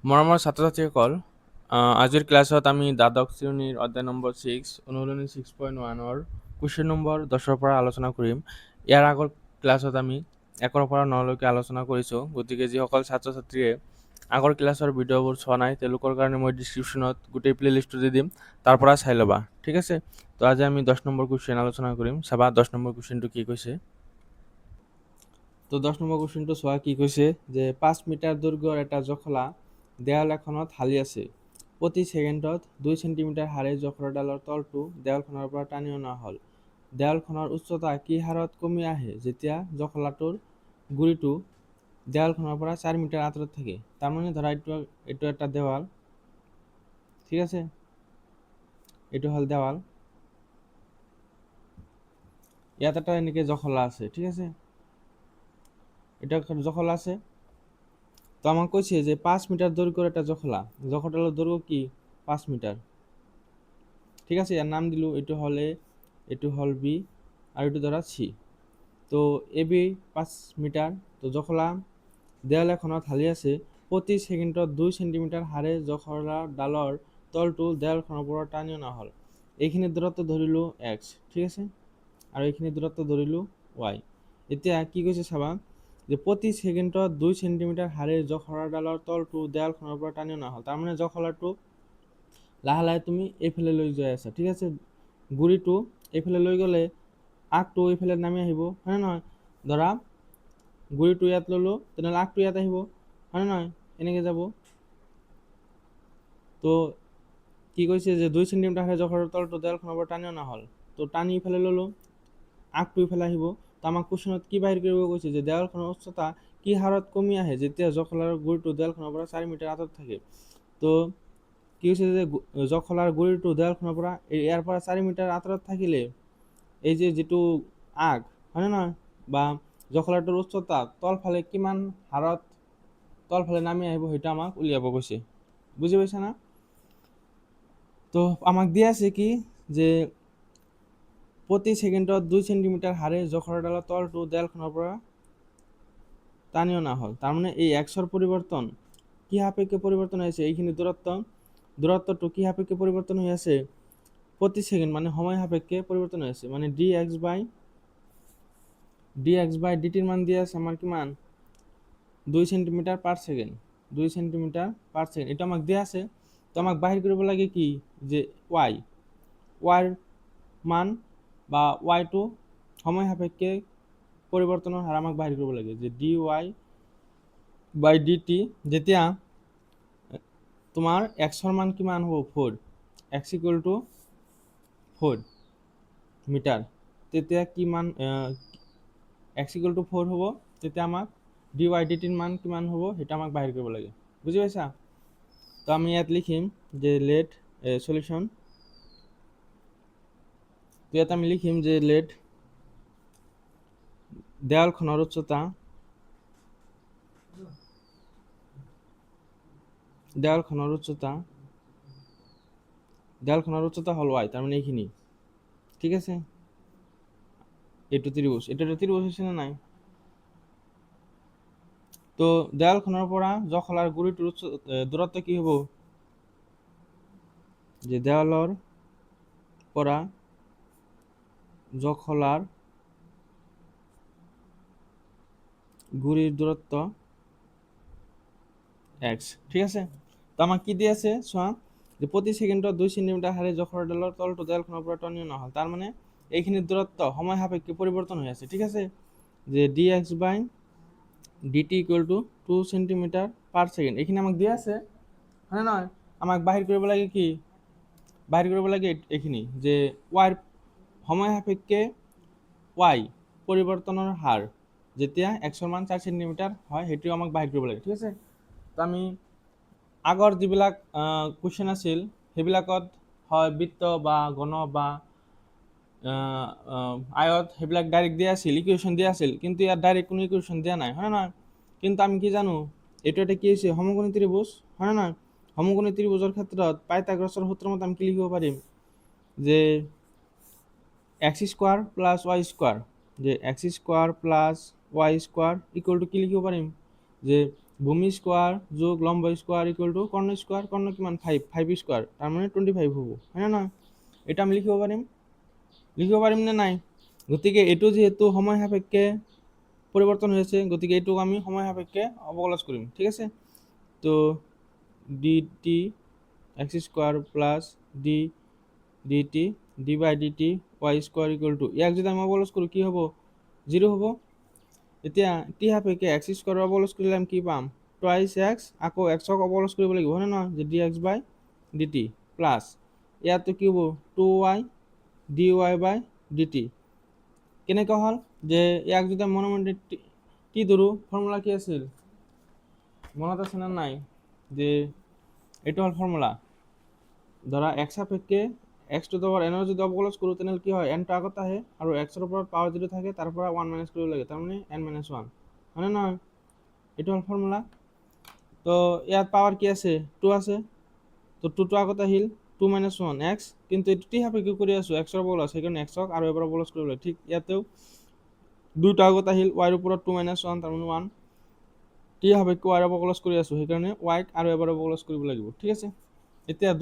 মৰমৰ ছাত্ৰ-ছাত্ৰীসকল, আজিৰ ক্লাছত আমি দ্বাদশ শ্ৰেণীৰ অধ্যায় নম্বৰ 6 অনুশীলনী 6.1ৰ কুৱেশ্যন নম্বৰ 10ৰ পৰা আলোচনা কৰিম। ইয়াৰ আগৰ ক্লাছত আমি 1ৰ পৰা 9লৈকে আলোচনা কৰিছোঁ। গতিকে যিসকল ছাত্ৰ-ছাত্ৰীয়ে আগৰ ক্লাছৰ ভিডিঅ'বোৰ চোৱা নাই তেওঁলোকৰ কাৰণে মই ডিছক্ৰিপশ্যনত গোটেই প্লেলিষ্টটো দি দিম, তাৰ পৰা চাই ল'বা। ঠিক আছে, তো আজি আমি 10 নম্বৰ কুৱেশ্যন আলোচনা কৰিম। চাবা 10 নম্বৰ কুৱেশ্যনটো কি কৈছে। তো 10 নম্বৰ কুৱেশ্যনটো চোৱা কি কৈছে যে 5 মিটাৰ দৈৰ্ঘ্যৰ এটা জখলা দেৱাল এখনত হালি আছে। প্ৰতি ছেকেণ্ডত 2 চেণ্টিমিটাৰ হাৰে জখলাডালৰ তলটো দেৱালখনৰ পৰা টানি অনা হ'ল। দেৱালখনৰ উচ্চতা কি হাৰত কমি আহে যেতিয়া জখলাটোৰ গুৰিটো দেৱালখনৰ পৰা 4 মিটাৰ আঁতৰত থাকে। তাৰমানে ধৰা এইটো এটা দেৱাল, ঠিক আছে, এইটো হ'ল দেৱাল, ইয়াত এটা এনেকৈ জখলা আছে, ঠিক আছে, এটা জখলা আছে। তো আমাক কৈছে যে 5 মিটাৰ দৈৰ্ঘ্যৰ এটা জখলাডালৰ দৈৰ্ঘ্য কি 5 মিটাৰ, ঠিক আছে। ইয়াৰ নাম দিলোঁ, এইটো হ'ল এ, এইটো হ'ল বি আৰু এইটো ধৰা চি। তো এ বি 5 মিটাৰ। তো জখলা দেৱাল এখনত হালি আছে। প্ৰতি ছেকেণ্ডত 2 চেণ্টিমিটাৰ হাৰে জখলাডালৰ তলটো দেৱালখনৰ পৰা টানি অনা হ'ল। এইখিনি দূৰত্ব ধৰিলোঁ এক্স, ঠিক আছে, আৰু এইখিনি দূৰত্ব ধৰিলোঁ ৱাই। এতিয়া কি কৈছে চাবা যে প্ৰতি ছেকেণ্ডত 2 চেণ্টিমিটাৰ হাৰে জখলাডালৰ তলটো দেৱালখনৰ পৰা টানি অনা হ'ল। তাৰমানে জখলাটো লাহে লাহে তুমি এইফালে লৈ যাই আছা, ঠিক আছে। গুৰিটো এইফালে লৈ গ'লে আগটো এইফালে নামি আহিব, হয়নে নহয়? ধৰা গুৰিটো ইয়াত ল'লোঁ, তেনেহ'লে আগটো ইয়াত আহিব, হয়নে নহয়? এনেকৈ যাব। তো কি কৈছে যে 2 চেণ্টিমিটাৰ হাৰে জখলাৰ তলটো দেৱালখনৰ পৰা টানি অনা হ'ল। তো টানি ইফালে ল'লোঁ, আগটো ইফালে আহিব। তো আমাক কুৱেশ্যনত কি বাহিৰ কৰিব কৈছে যে দেৱালখনৰ উচ্চতা কি হাৰত কমি আহে যেতিয়া জখলাৰ গুৰিটো দেৱালখনৰ পৰা 4 মিটাৰ আঁতৰত থাকে। তো কি হৈছে যে জখলাৰ গুৰিটো দেৱালখনৰ পৰা ইয়াৰ পৰা 4 মিটাৰ আঁতৰত থাকিলে এই যে যিটো আগ, হয়নে নহয়, বা জখলাটোৰ উচ্চতা তলফালে কিমান হাৰত তলফালে নামি আহিব সেইটো আমাক উলিয়াব কৈছে। বুজি পাইছা না? তো আমাক দিয়া আছে কি যে প্ৰতি ছেকেণ্ডত 2 চেণ্টিমিটাৰ হাৰে জখলাডালৰ তলটো দেৱালখনৰ পৰা টানি অনা হ'ল। তাৰমানে এই এক্সৰ পৰিৱৰ্তন কি সাপেক্ষে পৰিৱৰ্তন হৈ আছে, এইখিনি দূৰত্বটো কি সাপেক্ষে পৰিৱৰ্তন হৈ আছে, প্ৰতি ছেকেণ্ড মানে সময় সাপেক্ষে পৰিৱৰ্তন হৈ আছে। মানে ডি এক্স বাই ডিটিৰ মান দিয়া আছে আমাৰ কিমান 2 centimetre per second, 2 centimetre per second, এটা আমাক দিয়া আছে। তো আমাক বাহিৰ কৰিব লাগে কি যে ৱাইৰ মান বা ৱাইটো সময় সাপেক্ষে পৰিৱৰ্তনৰ হাৰ আমাক বাহিৰ কৰিব লাগে যে D Y by D T যেতিয়া তোমাৰ এক্সৰ মান কিমান হ'ব 4, এক্স ইকুৱেল টু 4 মিটাৰ, তেতিয়া কিমান এক্স ইকুৱেল টু 4 হ'ব, তেতিয়া আমাক ডি ৱাই ডি টিৰ মান কিমান হ'ব সেইটো আমাক বাহিৰ কৰিব লাগে। বুজি পাইছা? তো আমি ইয়াত লিখিম যে লেট সলিউশ্যন, তো ইয়াত আমি লিখিম যে লেট দেৱালখনৰ উচ্চতা হ'ল ৱাই, তাৰমানে এইখিনি, ঠিক আছে। এইটো ত্ৰিভুজ, এটা ত্ৰিভুজ হৈছে নে নাই? তো দেৱালখনৰ পৰা জখলাৰ গুৰিটোৰ দূৰত্ব কি হ'ব যে দেৱালৰ পৰা জখলাৰ গুৰিৰ দূৰত্ব এক্স, ঠিক আছে। তো আমাক কি দি আছে চোৱা যে প্ৰতি ছেকেণ্ডত 2 চেণ্টিমিটাৰ হাৰে জখলাডালৰ তলটো দেৱালখনৰ পৰা টানি অনা হ'ল। তাৰমানে এইখিনি দূৰত্ব সময় সাপেক্ষে পৰিৱৰ্তন হৈ আছে, ঠিক আছে, যে D x by D T equal to 2 centimetre per second, এইখিনি আমাক দিয়া আছে, হয়নে নহয়? আমাক বাহিৰ কৰিব লাগে কি, বাহিৰ কৰিব লাগে এইখিনি যে ৱাইৰ সময় সাপেক্ষে ৱাই পৰিৱৰ্তনৰ হাৰ যেতিয়া এক্সৰ মান 4 চেণ্টিমিটাৰ হয় সেইটো আমাক বাহিৰ কৰিব লাগে, ঠিক আছে। তো আমি আগৰ যিবিলাক কুৱেশ্যন আছিল সেইবিলাকত হয় বৃত্ত বা ঘন বা আয়ত সেইবিলাক ডাইৰেক্ট দিয়া আছিল, ইকুৱেশ্যন দিয়া আছিল, কিন্তু ইয়াত ডাইৰেক্ট কোনো ইকুৱেশ্যন দিয়া নাই, হয় নহয়? কিন্তু আমি কি জানো এইটো এটা কি হৈছে সমকোণী ত্ৰিভুজ, হয় নহয়? সমকোণী ত্ৰিভুজৰ ক্ষেত্ৰত পাইথাগোৰাছৰ সূত্ৰৰ মতে আমি কি লিখিব পাৰিম যে x square plus y square, যে x square plus y square equal to কি লিখিব পাৰিম যে ভূমি স্কোয়ার যোগ লম্ব স্কোয়ার ইকুয়াল টু কর্ণ স্কোয়ার, কর্ণ কিমান 5 স্কোয়ার, তার মানে 25 হব, হয় না? এটা আমি লিখিব পাৰিম নে নাই? গতিকে এইটো যেহেতু সময় সাপেক্ষে পরিবর্তন হয়েছে, গতিকে এইটুকু আমি সময় সাপেক্ষে অবকলজ করিম, ঠিক আছে? তো D T X square plus D D T D by D T Y square equal to, ইয়াক যদি আমি অবকলজ কৰো কি হ'ব? 0 হ'ব। এতিয়া টি সাপেক্ষে এক্স স্কোয়াৰ অবকলজ কৰিলে আমি কি পাম? টুৱাইছ এক্স, আকৌ এক্সক অবকলজ কৰিব লাগিব, হয় নে নহয়? যে D x by D T plus ইয়াতো কি হ'ব? 2y dy বাই ডিটি। কেনেকৈ হ'ল? যে ইয়াক যদি মনে মনে টি ধৰো, ফৰ্মুলা কি আছিল মনত আছে না নাই? যে এইটো হ'ল ফৰ্মুলা, ধৰা এক্স সাপেক্ষে এক্স টু দ্য পাৱাৰ এনৰ যদি অবকলজ কৰোঁ তেনেহ'লে কি হয়? এনটো আগত আহে আৰু এক্সৰ ওপৰত পাৱাৰ যদি থাকে তাৰ পৰা 1 মাইনাছ কৰিব লাগে, তাৰমানে n মাইনাছ 1, হয় নে নহয়? এইটো হ'ল ফৰ্মুলা। তো ইয়াত পাৱাৰ কি আছে? 2 আছে, তো 2টো আগত আহিল, 2 মাইনাছ 1 এক্স, কিন্তু এইটো টি সাপেক্ষে কৰি আছোঁ, এক্সৰ অবকলজ, সেইকাৰণে এক্সক আৰু এবাৰ অবকলজ কৰিব লাগে। ঠিক ইয়াতেও 2টো আগত আহিল, ৱাইৰ ওপৰত 2 মাইনাছ 1, তাৰমানে 1, টি সাপেক্ষে ৱাইৰ অবকলজ কৰি আছোঁ, সেইকাৰণে ৱাইক আৰু এবাৰ অবকলজ কৰিব লাগিব, ঠিক আছে? এতিয়া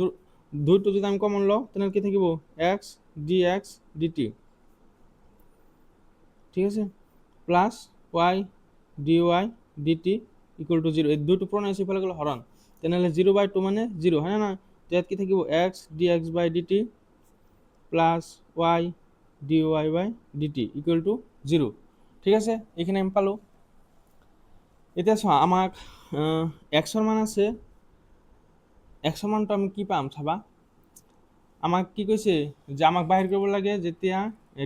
দুইটো যদি আমি কমন লওঁ তেনেহ'লে কি থাকিব? এক্স ডি এক্স ডিটি, ঠিক আছে, plus Y D Y D T equal to 0। এই দুইটো পুৰণা সিফালে গ'লে হৰণ, তেনেহ'লে 0/2 মানে 0, হয় না নহয়? ইয়াত কি থাকিব? X D x by D T plus Y D Y by D T equal to 0, ঠিক আছে? এইখিনি আমি পালোঁ। এতিয়া চোৱা, আমাক এক্সৰ মান আছে, এক্সৰ মানটো আমি কি পাম চাবা। আমাক কি কৈছে? যে আমাক বাহিৰ কৰিব লাগে যেতিয়া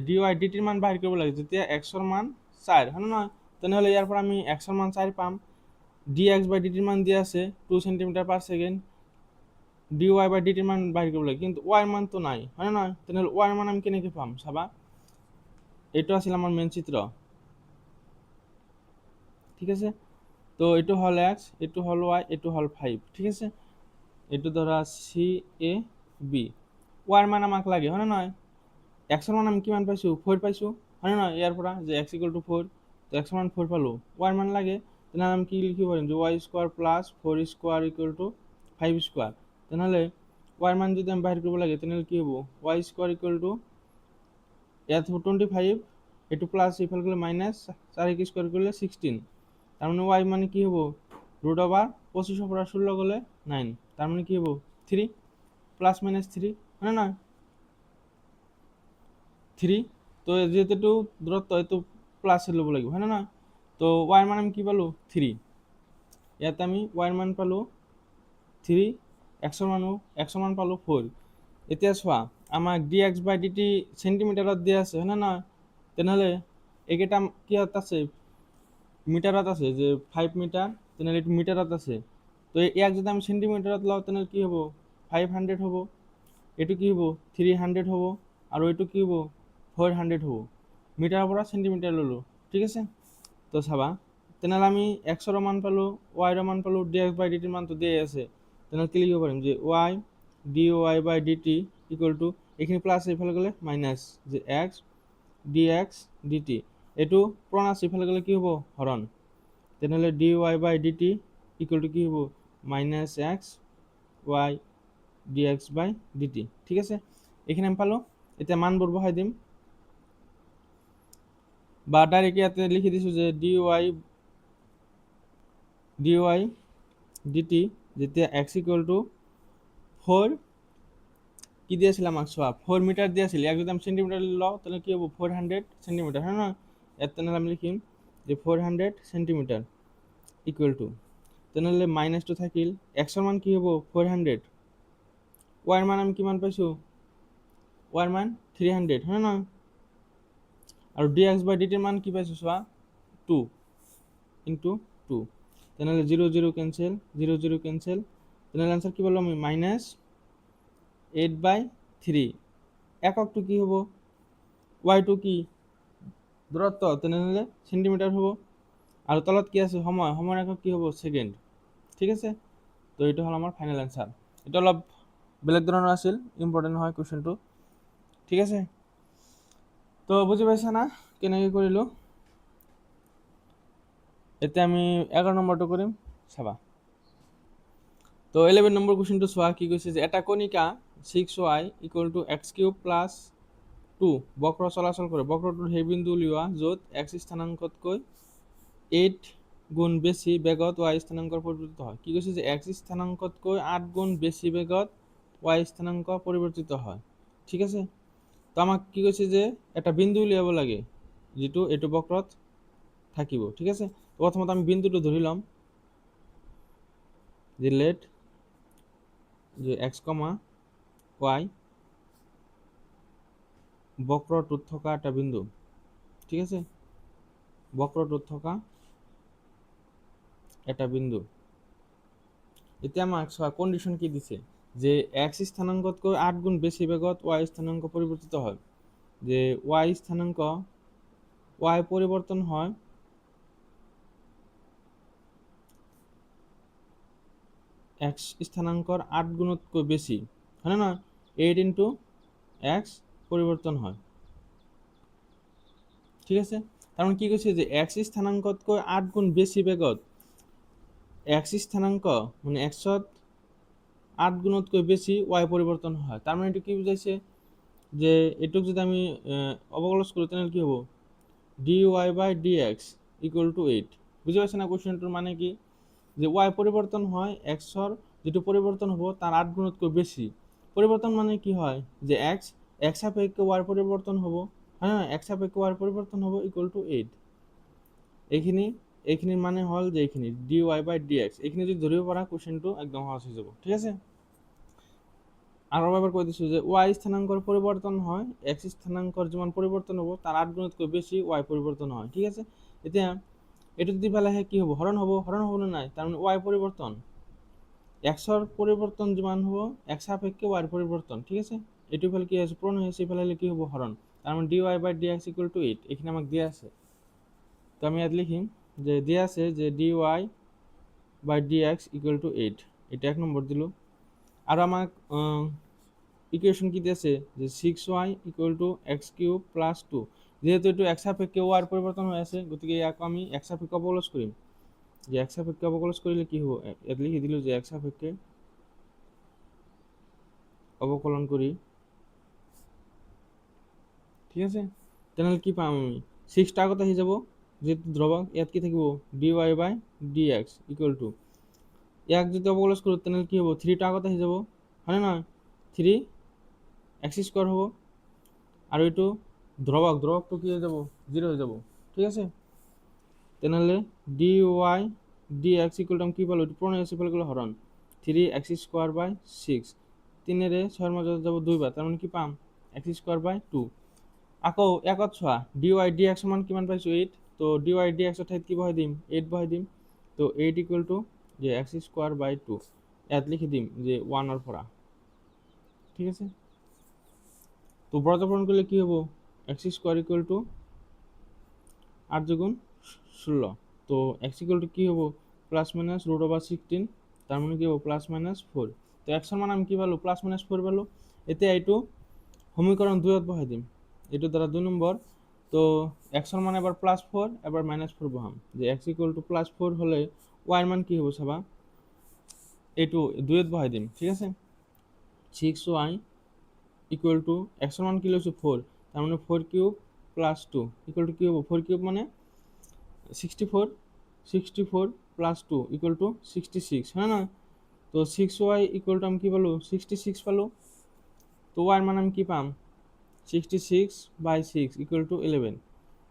ডি ৱাই ডিটিৰ মান বাহিৰ কৰিব লাগে যেতিয়া এক্সৰ মান 4, হয় নে নহয়? তেনেহ'লে ইয়াৰ পৰা আমি এক্সৰ মান 4 পাম, ডি এক্স বাই ডিটিৰ মান দিয়া আছে 2 centimetre per second, d Y by ডিটিৰ মান বাহিৰ কৰিব লাগে, কিন্তু ৱাইৰ মানটো নাই, হয় নে নহয়? তেনেহ'লে ৱাইৰ মান আমি কেনেকৈ পাম চাবা। এইটো আছিল আমাৰ মেইন চিত্ৰ, ঠিক আছে? তো এইটো হ'ল এক্স, এইটো হ'ল ৱাই, এইটো হ'ল 5, ঠিক আছে? এইটো ধৰা চি এ বি। ৱাইৰ মান আমাক লাগে, হয় নে নহয়? এক্সৰ মান আমি কিমান পাইছোঁ? 4 পাইছোঁ, হয় নে নহয়? ইয়াৰ পৰা যে এক্স ইকুৱেল টু 4, তো এক্সৰ মান 4 পালোঁ, ৱাইৰ মান লাগে, তেনেহ'লে আমি কি লিখিব পাৰিম? যে Y square plus 4 square equal to 5 square. তেনেহ'লে ৱাইৰ মান যদি আমি বাহিৰ কৰিব লাগে তেনেহ'লে কি হ'ব? ৱাই স্কোৱাৰ ইকুৱেল টু ইয়াত হ'ব 25, এইটো প্লাছ ইফালে গ'লে মাইনাছ, 4 স্কোৱাৰ কৰিলে 16, তাৰমানে ৱাই মানে কি হ'ব? ৰুট অভাৰ 25 পৰা 16 গ'লে 9, তাৰমানে কি হ'ব? 3, প্লাছ মাইনাছ 3, হয় নে নহয়? 3, তো যেহেতু দূরত্ব এইটো প্লাস ল'ব লাগিব, হয় না? তো ওয়াইৰ মান আমি কি পালোঁ? 3, ইয়াতে আমি ওয়াইৰ মান পালোঁ 3, এক্সৰ মান পালোঁ 4। এতিয়া চোৱা, আমাক D x by D T চেণ্টিমিটাৰত দিয়া আছে, হয় না? তেনেহ'লে এইকেইটা কিহত আছে? মিটাৰত আছে, যে 5 মিটাৰ, তেনেহ'লে এইটো মিটাৰত আছে। তো ইয়াক যদি আমি চেণ্টিমিটাৰত লওঁ তেনেহ'লে কি হ'ব? 500 হ'ব, এইটো কি হ'ব? 300 হ'ব, আৰু এইটো কি হ'ব? 400 হ'ব। মিটাৰৰ পৰা চেণ্টিমিটাৰ ল'লোঁ, ঠিক আছে? তো চাবা, তেনেহ'লে আমি এক্সৰ মান পালোঁ, ৱাইৰ মান পালোঁ, ডি এক্স বাই ডি টিৰ মানটো দিয়ে আছে, তেনেহ'লে কি লিখিব পাৰিম? যে y D Y by D T equal to, এইখিনি প্লাছ এইফালে গ'লে মাইনাছ, যে x D x d t, এইটো পুৰণা আছে, ইফালে গ'লে কি হ'ব? হৰণ, তেনেহ'লে d Y by D T equal to কি হ'ব? Minus x y d x by D t, ঠিক আছে? এইখিনি আমি পালোঁ। এতিয়া মানবোৰ বহাই দিম, বা ডাইৰেক্ট ইয়াতে লিখি দিছোঁ যে ডি ৱাই ডি টি যেতিয়া এক্স ইকুৱেল টু 4, কি দি আছিল আমাক চোৱা, 4 মিটাৰ দি আছিল, ইয়াক যদি আমি চেণ্টিমিটাৰ লওঁ তেনেহ'লে কি হ'ব? 400 চেণ্টিমিটাৰ, হয় নহয়? ইয়াত তেনেহ'লে আমি লিখিম যে 400 চেণ্টিমিটাৰ ইকুৱেল টু, তেনেহ'লে মাইনাছটো থাকিল, এক্সৰ মান কি হ'ব? 400, ৱাইৰ মান আমি কিমান পাইছোঁ? ৱাইৰ মান 300, হয় নহয়? আৰু ডি এক্স বাই ডি টিৰ মান কি পাইছোঁ চোৱা, 2 ইনটু 2, তেনেহ'লে 0 0 কেঞ্চেল, 0 0 কেঞ্চেল, তেনেহ'লে আনসাৰ কি পালোঁ আমি? মাইনাছ 8/3। এককটো কি হ'ব? ৱাইটো কি? দূৰত্ব, তেনেহ'লে চেণ্টিমিটাৰ হ'ব, আৰু তলত কি আছে? সময়, সময়ৰ একক কি হ'ব? ছেকেণ্ড, ঠিক আছে? তো এইটো হ'ল আমাৰ ফাইনেল এনসাৰ। এইটো অলপ বেলেগ ধৰণৰ আছিল, ইম্পৰ্টেণ্ট হয় কুৱেশ্যনটো, ঠিক আছে? তো বুজি পাইছা না কেনেকৈ কৰিলোঁ? এতিয়া আমি 11 নম্বৰটো কৰিম, চাবা। তো 11 নম্বৰ কুৱেশ্যনটো চোৱা কি কৈছে যে এটা কণিকা 6y = x³ + 2 বক্ৰ চলাচল কৰে। বক্ৰটোৰ সেই বিন্দু উলিওৱা য'ত x স্থানাংকতকৈ 8 গুণ বেছি বেগত y স্থানাংকৰ পৰিৱৰ্তিত হয়। কি কৈছে যে x স্থানাংকতকৈ 8 গুণ বেছি বেগত y স্থানাংক পৰিৱৰ্তিত হয়। ঠিক আছে, তো আমাক কি কৈছে যে এটা বিন্দু উলিয়াব লাগে যিটো এইটো বক্ৰত থাকিব। ঠিক আছে, প্ৰথমত আমি বিন্দুটো ধৰি ল'ম যে লেট যে x, y বক্ৰটোত থকা এটা বিন্দু। ঠিক আছে, বক্ৰটোত থকা এটা বিন্দু। এতিয়া আমাক চোৱা কন্ডিশন কি দিছে যে x স্থানাংকতকৈ 8 গুণ বেছি বেগত y স্থানাংক পরিবর্তিত হয়। যে y স্থানাংক y পরিবর্তন হয় x স্থানাঙ্কর 8 গুণতকৈ বেশি, হয় না? 8 ইন্টু x পরিবর্তন হয়। ঠিক আছে, তার মানে কি কৈছে যে x স্থানাঙ্কতকৈ 8 গুণ বেশি বেগত x স্থানাঙ্ক মানে x ত 8 গুণতকৈ বেশি y পরিবর্তন হয়। তার মানে এটা কি বুঝাইছে যে এটুক যদি আমি অবকলজ করি তাহলে কি হবো dy বাই dx = 8। বুঝতে পারছেন না কোশ্চেনটার মানে কি যে y পরিবর্তন হয় x এর যেটা পরিবর্তন হবো তার 8 গুণতকৈ বেশি। পরিবর্তন মানে কি হয় যে x সাপেক্ষে y পরিবর্তন হবো, হ্যাঁ x সাপেক্ষে y পরিবর্তন হবো = 8। এইখিনির মানে হল যে এইখিনি dy বাই dx এইখিনি যদি ধরিব পারা কোশ্চেনটো একদম সহজ হয়ে যাব। ঠিক আছে, আরো এবার কই দিছো যে y স্থানাঙ্কর পরিবর্তন হয় x স্থানাঙ্কর যেমন পরিবর্তন হবো তার 8 গুণতকৈ বেশি y পরিবর্তন হয়। ঠিক আছে, এতিয়া এটা যদি ফেলা হয় কি হবো হরণ হবো না নাই, তার মানে y পরিবর্তন x এর পরিবর্তন যেমন হবো x সাপেক্ষে y এর পরিবর্তন। ঠিক আছে, এটু ফেলে কি আছে পূরণ হয়েছে, ফেলাইলে কি হবো হরণ। তার মানে dy বাই dx = 8। এখানে আমাকে দেয়া আছে, তো আমি আজ লিখি যে দেয়া আছে যে dy বাই dx = 8। এটা এক নম্বর দিল। আর আমাক ইকুয়েশন কি দিয়েছে যে 6y = x³ + 2। যেহেতু একটু x সাপেক্ষে y এর পরিবর্তন হয়ে আছে গতিকে ইয়াকে আমি x সাপেক্ষে অবকলজ করি। যে x সাপেক্ষে অবকলজ করলে কি হবে এত লিখে দিল যে x সাপেক্ষে অবকলন করি। ঠিক আছে, তাহলে কি পাম আমি 6 টা কথা হয়ে যাব যেহেতু ধ্রুবক ইয়াত কি থাকবো dy বাই dx = এক যদি অবকলজ করি তাহলে কি হবো 3 টা কথা হয়ে যাব, হয় না? 3 x² হবো আর ওইটু ধ্রুবক তো কি হয়ে যাব 0 হয়ে যাব। ঠিক আছে, তাহলে dy dx = আমি কি বলবো এটা প্রণয় আছে বলে হরণ 3x² বাই 6। 3 এর 6 এর মাঝে যাব 2 বার, তার মানে কি পাম x² বাই 2। আকো একত ছোয়া dy dx সমান কি মান পাইছো 8, তো dy dx এর ঠাইত কি বহাই দিম 8 বহাই দিম। তো 8 = যে x² বাই 2 এত লিখে দিম যে 1 এর পড়া। ঠিক আছে, তো ব্রতপূরণ করলে কি হবো x² = 8 × 16। তো x = কি হবো +√/16, তার মানে কি হবো +-4। তো x এর মান আমি কি পালো +-4 পালো। এতে এইটু সমীকরণ 2 ত বহাই দিম, এটু দ্বারা 2 নম্বর। তো x এর মান এবার +4 এবার -4 বহাম যে x = +4 হলে y এর মান কি হবে সবা এইটু 2 ত বহাই দিম। ঠিক আছে, 6y = x এর মান কি লইছো 4, তার মানে 4³ + 2 = কি হবো 4³ মানে 64 + 2 = 66, হ্যাঁ না? তো 6y = আমি কি পালো 66 পালো। তো y এর মান আমি কি পাম 66/6 = 11।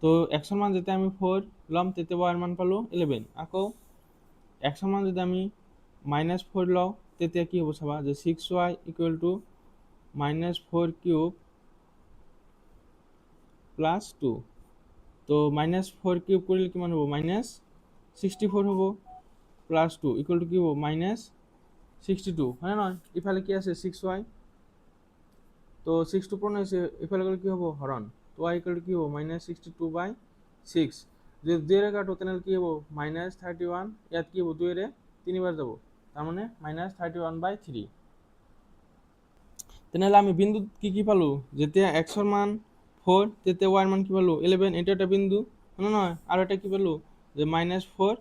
তো x এর মান যেতে আমি 4 লম তেতে y এর মান পালো 11। আকো x এর মান যদি আমি -4 লও তেতে কি হবো সবা যে 6y = -4³ + 2। তো -4³ করলে কি মান হবো -64 হবো + 2 = কি হবো -62, হ্যাঁ না? ইফালে কি আছে 6y, তো 62 পূর্ণ হয়েছে ইফালে গেলে কি হবো হরণ। তো y = কি হবো -62/6। যদি 2 এর কাটো তাহলে কি হবো -31, ইয়াত কি হবো 2 এর 3 বার যাব, তার মানে -31/3। তাহলে আমি বিন্দু কি কি পালো যেতে x এর মান 4 তেতে y এর মান কি পালো 11, এটা একটা বিন্দু, না না? আর এটা কি পালো যে -4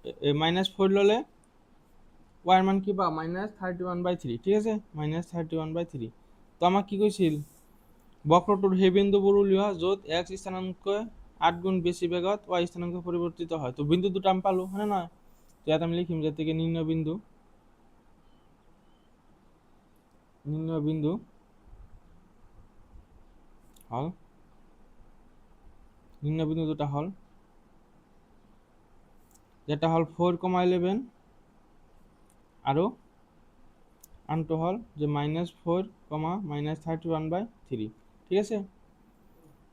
-4 ললে ওয়ার মান কি পাও -31/3, ঠিক আছে, -31/3। তো আমাক কি কৈছিল বক্ৰটোৰ সেই বিন্দুবোৰ উলিওৱা য'ত x স্থানাংকতকৈ 8 গুণ বেছি বেগত y স্থানাংক পৰিৱৰ্তিত হয়। তো বিন্দু দুটা আমি পালো হয়নে নহয়? তো ইয়াত আমি লিখিম যে থেকে নিম্ন বিন্দু হল নিম্ন বিন্দু দুটা হল যেটা হল 4,11 আৰু আনটো হল যে -4, -31/3, ঠিক আছে।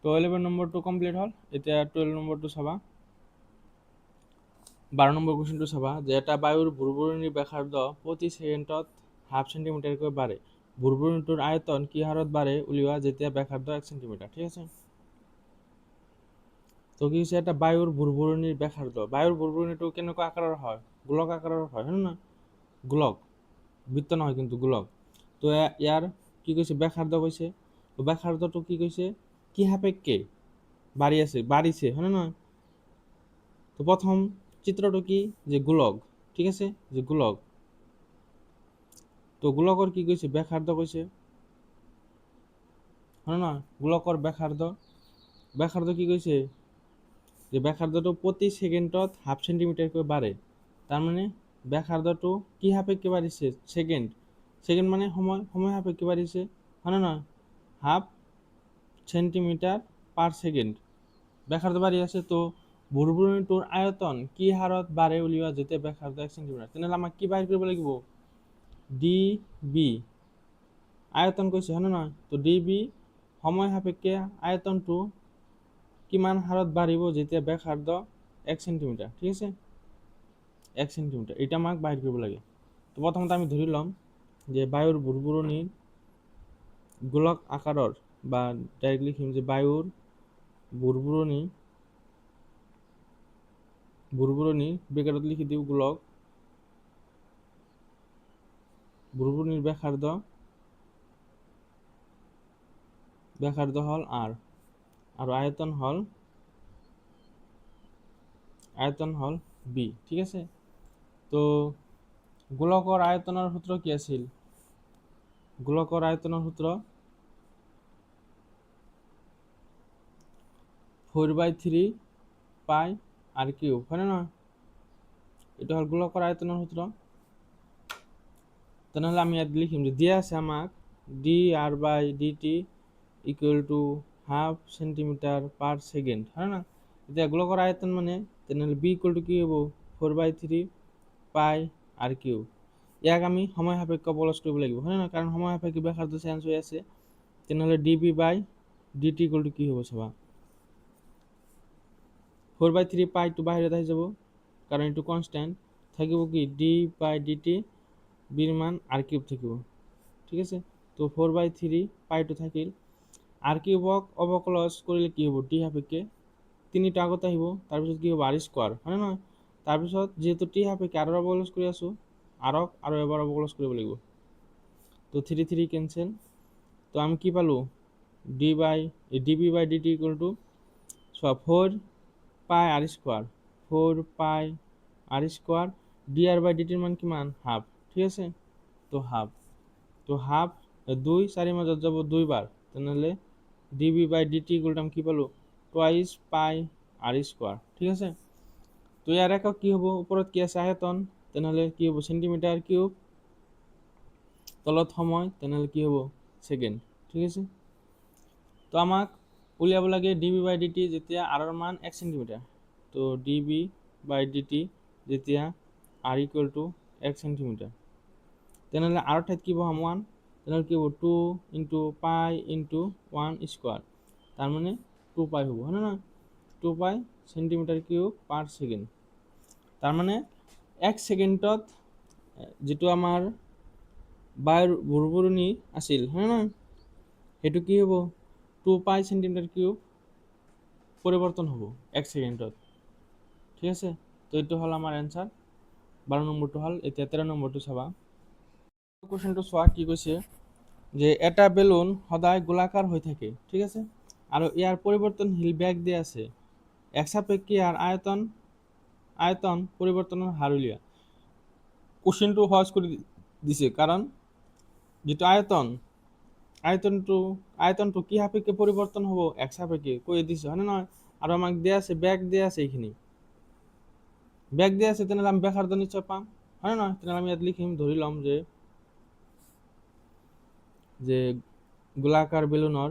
তো 11 নম্বৰটো কমপ্লিট হল। এতিয়া 12 নম্বৰটো চাবা। 12 নম্বৰ কুৱেশ্যনটো চাবা যে এটা বায়ুৰ বুৰবুৰণিৰ ব্যাসাৰ্ধ প্ৰতি ছেকেণ্ডত ½ সেণ্টিমিটাৰকৈ বাঢ়ে। বুৰবুৰণিটোৰ আয়তন কি হাৰত বাঢ়ে উলিওৱা যেতিয়া ব্যাসাৰ্ধ 1 সেণ্টিমিটাৰ, ঠিক আছে। তো কি হৈছে এটা বায়ুৰ বুৰবুৰণিৰ ব্যাসাৰ্ধ। বায়ুৰ বুৰবুৰণিটো কেনেকুৱা আকাৰৰ হয়? গোলক আকাৰৰ হয় নে নহয়? গোলক, বৃত্ত নহয় কিন্তু গোলক। তো ইয়াৰ কি কৈছে ব্যাসাৰ্ধ কৈছে। তো ব্যাসাৰ্ধটো কি কৈছে কি সাপেক্ষে বাঢ়িছে হয় নে নহয়? তো প্ৰথম চিত্ৰটো কি যে গোলক, ঠিক আছে, যে গোলক। তো গোলকৰ কি কৈছে ব্যাসাৰ্ধ কৈছে হয় না? গোলকৰ ব্যাসাৰ্ধ কি কৈছে যে ব্যাসাৰ্ধটো প্ৰতি সেকেন্ডত ½ সেন্টিমিটাৰকৈ বাঢ়ে। তাৰ মানে ব্যাসাৰ্ধটো কি সাপেক্ষে বাঢ়িছে? সেকেন্ড মানে সময় সাপেক্ষে বাঢ়িছে হয় না নহয়? ½ সেন্টিমিটার পার সেকেন্ড ব্যাসার্ধ বাঢ়ি আছে। তো বুৰবুৰণিটোৰ আয়তন কি হাৰত বাঢ়ে উলিওৱা যেতিয়া ব্যাসাৰ্ধ 1 সেন্টিমিটাৰ। তেনেহ'লে আমাক কি বাহিৰ কৰিব লাগিব? ডি বি আয়তন কৈছে হয় নে নহয়? তো ডি বি সময় সাপেক্ষে আয়তনটো কিমান হাৰত বাঢ়িব যেতিয়া ব্যাসাৰ্ধ 1 সেন্টিমিটাৰ, ঠিক আছে, 1 সেন্টিমিটাৰ। এটা আমাক বাহিৰ কৰিব লাগে। তো প্ৰথমতে আমি ধৰি ল'ম যে বায়ুৰ বুৰবুৰণিৰ গোলক আকাৰৰ বা ডাইৰেক্ট লিখিম যে বায়ুৰ বুৰবুৰণি ব্ৰেকেটত লিখি দিওঁ গোলক বুৰবুৰণিৰ ব্যাসাৰ্ধ হল r আৰু আয়তন হল b, ঠিক আছে। তো গোলকৰ আয়তনৰ সূত্ৰ কি আছিল? গোলকৰ আয়তনৰ সূত্র 4/3 পাই r কিউব হয় না নহয়? এটা হল গোলকৰ আয়তনৰ সূত্র। তেনেহলে আমি ইয়াত লিখিম যে দিয়া আছে আমাক dr/dt equal to ½ centimetre per second হয় না? এতিয়া গোলকৰ আয়তন মানে তেনেহলে b ইকুয়াল টু কি হ'ব? 4/3 পাই r কিউব। ইয়াক আমি সময় সাপেক্ষ পলস কৰিব লাগিব হয় না? কাৰণ সময় সাপেক্ষে ব্যাসাৰ্ধ চেঞ্জ হৈ আছে। তেনেহলে db/dt ইকুয়াল টু কি হ'ব চাবা। 4/3 পাইটো বাহিৰত আহি যাব কাৰণ এইটো কনস্ট্যান্ট, থাকিব কি d/dt বিৰ মান r কিউব থাকিব, ঠিক আছে। তো 4/3 পাইটো থাকিল। r কিউবক অবকলজ কৰিলে কি হ'ব? d সাপেক্ষে 3টা আগত আহিব, তাৰপিছত কি হ'ব r স্কয়াৰ হয় না নহয়? তাৰপিছত যেহেতু t সাপেক্ষে r অবকলজ কৰি আছো rক আৰু এবাৰ অবকলজ কৰিব লাগিব। তো 3 ক্যান্সেল। তো আমি কি পালো db/dt ইকুয়াল টু 4 পাই r স্কয়ার 4 পাই r স্কয়ার dr/dt এর মান কিমান? হাফ, ঠিক আছে। তো হাফ 2 4 মাজত যাব 2 বার, তেনেহলে db/dt ইকুয়াল টু আমি কি পালো? টুৱাইস পাই r স্কয়াৰ, ঠিক আছে। তো ইয়াৰ একক কি হ'ব? ওপৰত কি আছে আয়তন, তেনেহলে কি হ'ব? সেন্টিমিটার কিউব, তলত সময়, তেনেহলে কি হ'ব? সেকেন্ড, ঠিক আছে। তো আমাক উলিয়াব লাগে db/dt যেতিয়া r এর মান 1 সেন্টিমিটার। তো db/dt যেতিয়া r ইকুয়াল টু 1 সেন্টিমিটার, তেনেহলে r ঠাইত কি বহাম 1, তেনেহলে কি হ'ব? 2 ইনটু পাই ইনটু 1 স্কয়ার, তার মানে 2 পাই হ'ব হয় না? 2 পাই সেন্টিমিটার কিউব পার সেকেন্ড। তার মানে 1 সেকেন্ডত যেটো আমাৰ বায়ুৰ বুৰবুৰণি আছিল হয় না, সেইটো কি হ'ব? 2 পাই সেন্টিমিটার কিউব পরিবর্তন হব 1 সেকেন্ডত, ঠিক আছে। তো এইটো হল আমার অ্যান্সার। 12 নম্বরটো হল। এতিয়া 13 নম্বরটো চাবা। কোশ্চেনটো চোৱা কি কৈছে যে এটা বেলুন সদায় গোলাকাৰ হৈ থাকে, ঠিক আছে, আৰু ইয়াৰ পৰিৱৰ্তনশীল বেগ দিয়া আছে। এক সাপেক্ষে ইয়াৰ আয়তন আয়তন পরিবর্তনের হার উলিয়া কোশ্চেনটো সহজ করে দিছে, কারণ যেটো আয়তনটো কি সাপেক্ষে পরিবর্তন হব, এক্স সাপেক্ষে কই দিছে হয় না নয়। আর আমাকে দেয়া আছে ব্যাক দেয়া আছে, এইখানে ব্যাক দেয়া আছে, তাহলে আমি ব্যাসার্ধ নিশ্চয় পাম হয় না নয়। তাহলে আমি ইয়াত লিখিম, ধরিলাম যে যে গোলাকার বেলুনর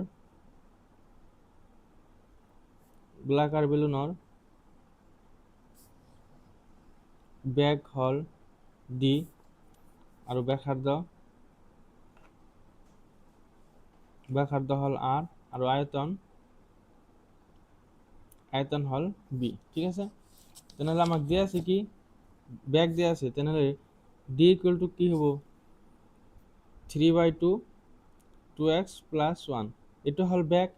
ব্যাক হল ডি আৰু ব্যাসাৰ্ধ হল আৰ আৰু আয়তন হল বি, ঠিক আছে। তেনেহলে আমাক দিয়া আছে কি, ব্যাক দিয়া আছে, তেনেহলে ডি ইকুয়াল টু কি হব, 3/2 2x প্লাস 1, এইটো হল ব্যাক।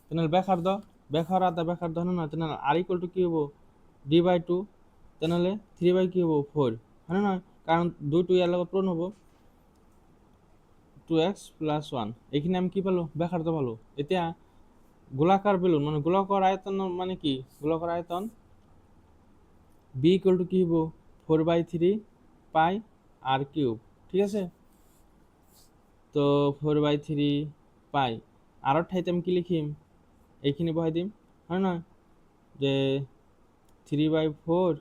তেনেহলে ব্যাসার্ধ আধা ব্যাসার্ধ হয় না, তেনেহলে আর ইকুয়াল টু কি হব, d/2, তেনেহলে 3/4 হয় না, কারণ 2 ইয়ার লগত পূরণ হব, 2x প্লাস 1, এখানে আমি কি পালো, ব্যাসার্ধ পালো। এতিয়া গোলাকার বেলুন মানে গোলাকার আয়তন মানে কি, গোলাকার আয়তন বি ইকুয়াল টু কি হব, 4/3 পাই আর কিউব, ঠিক আছে। তো 4/3 পাই, আর ঠাইতে আমি কি লিখিম, এইখানে বহাই দিম হয় না, যে 3/4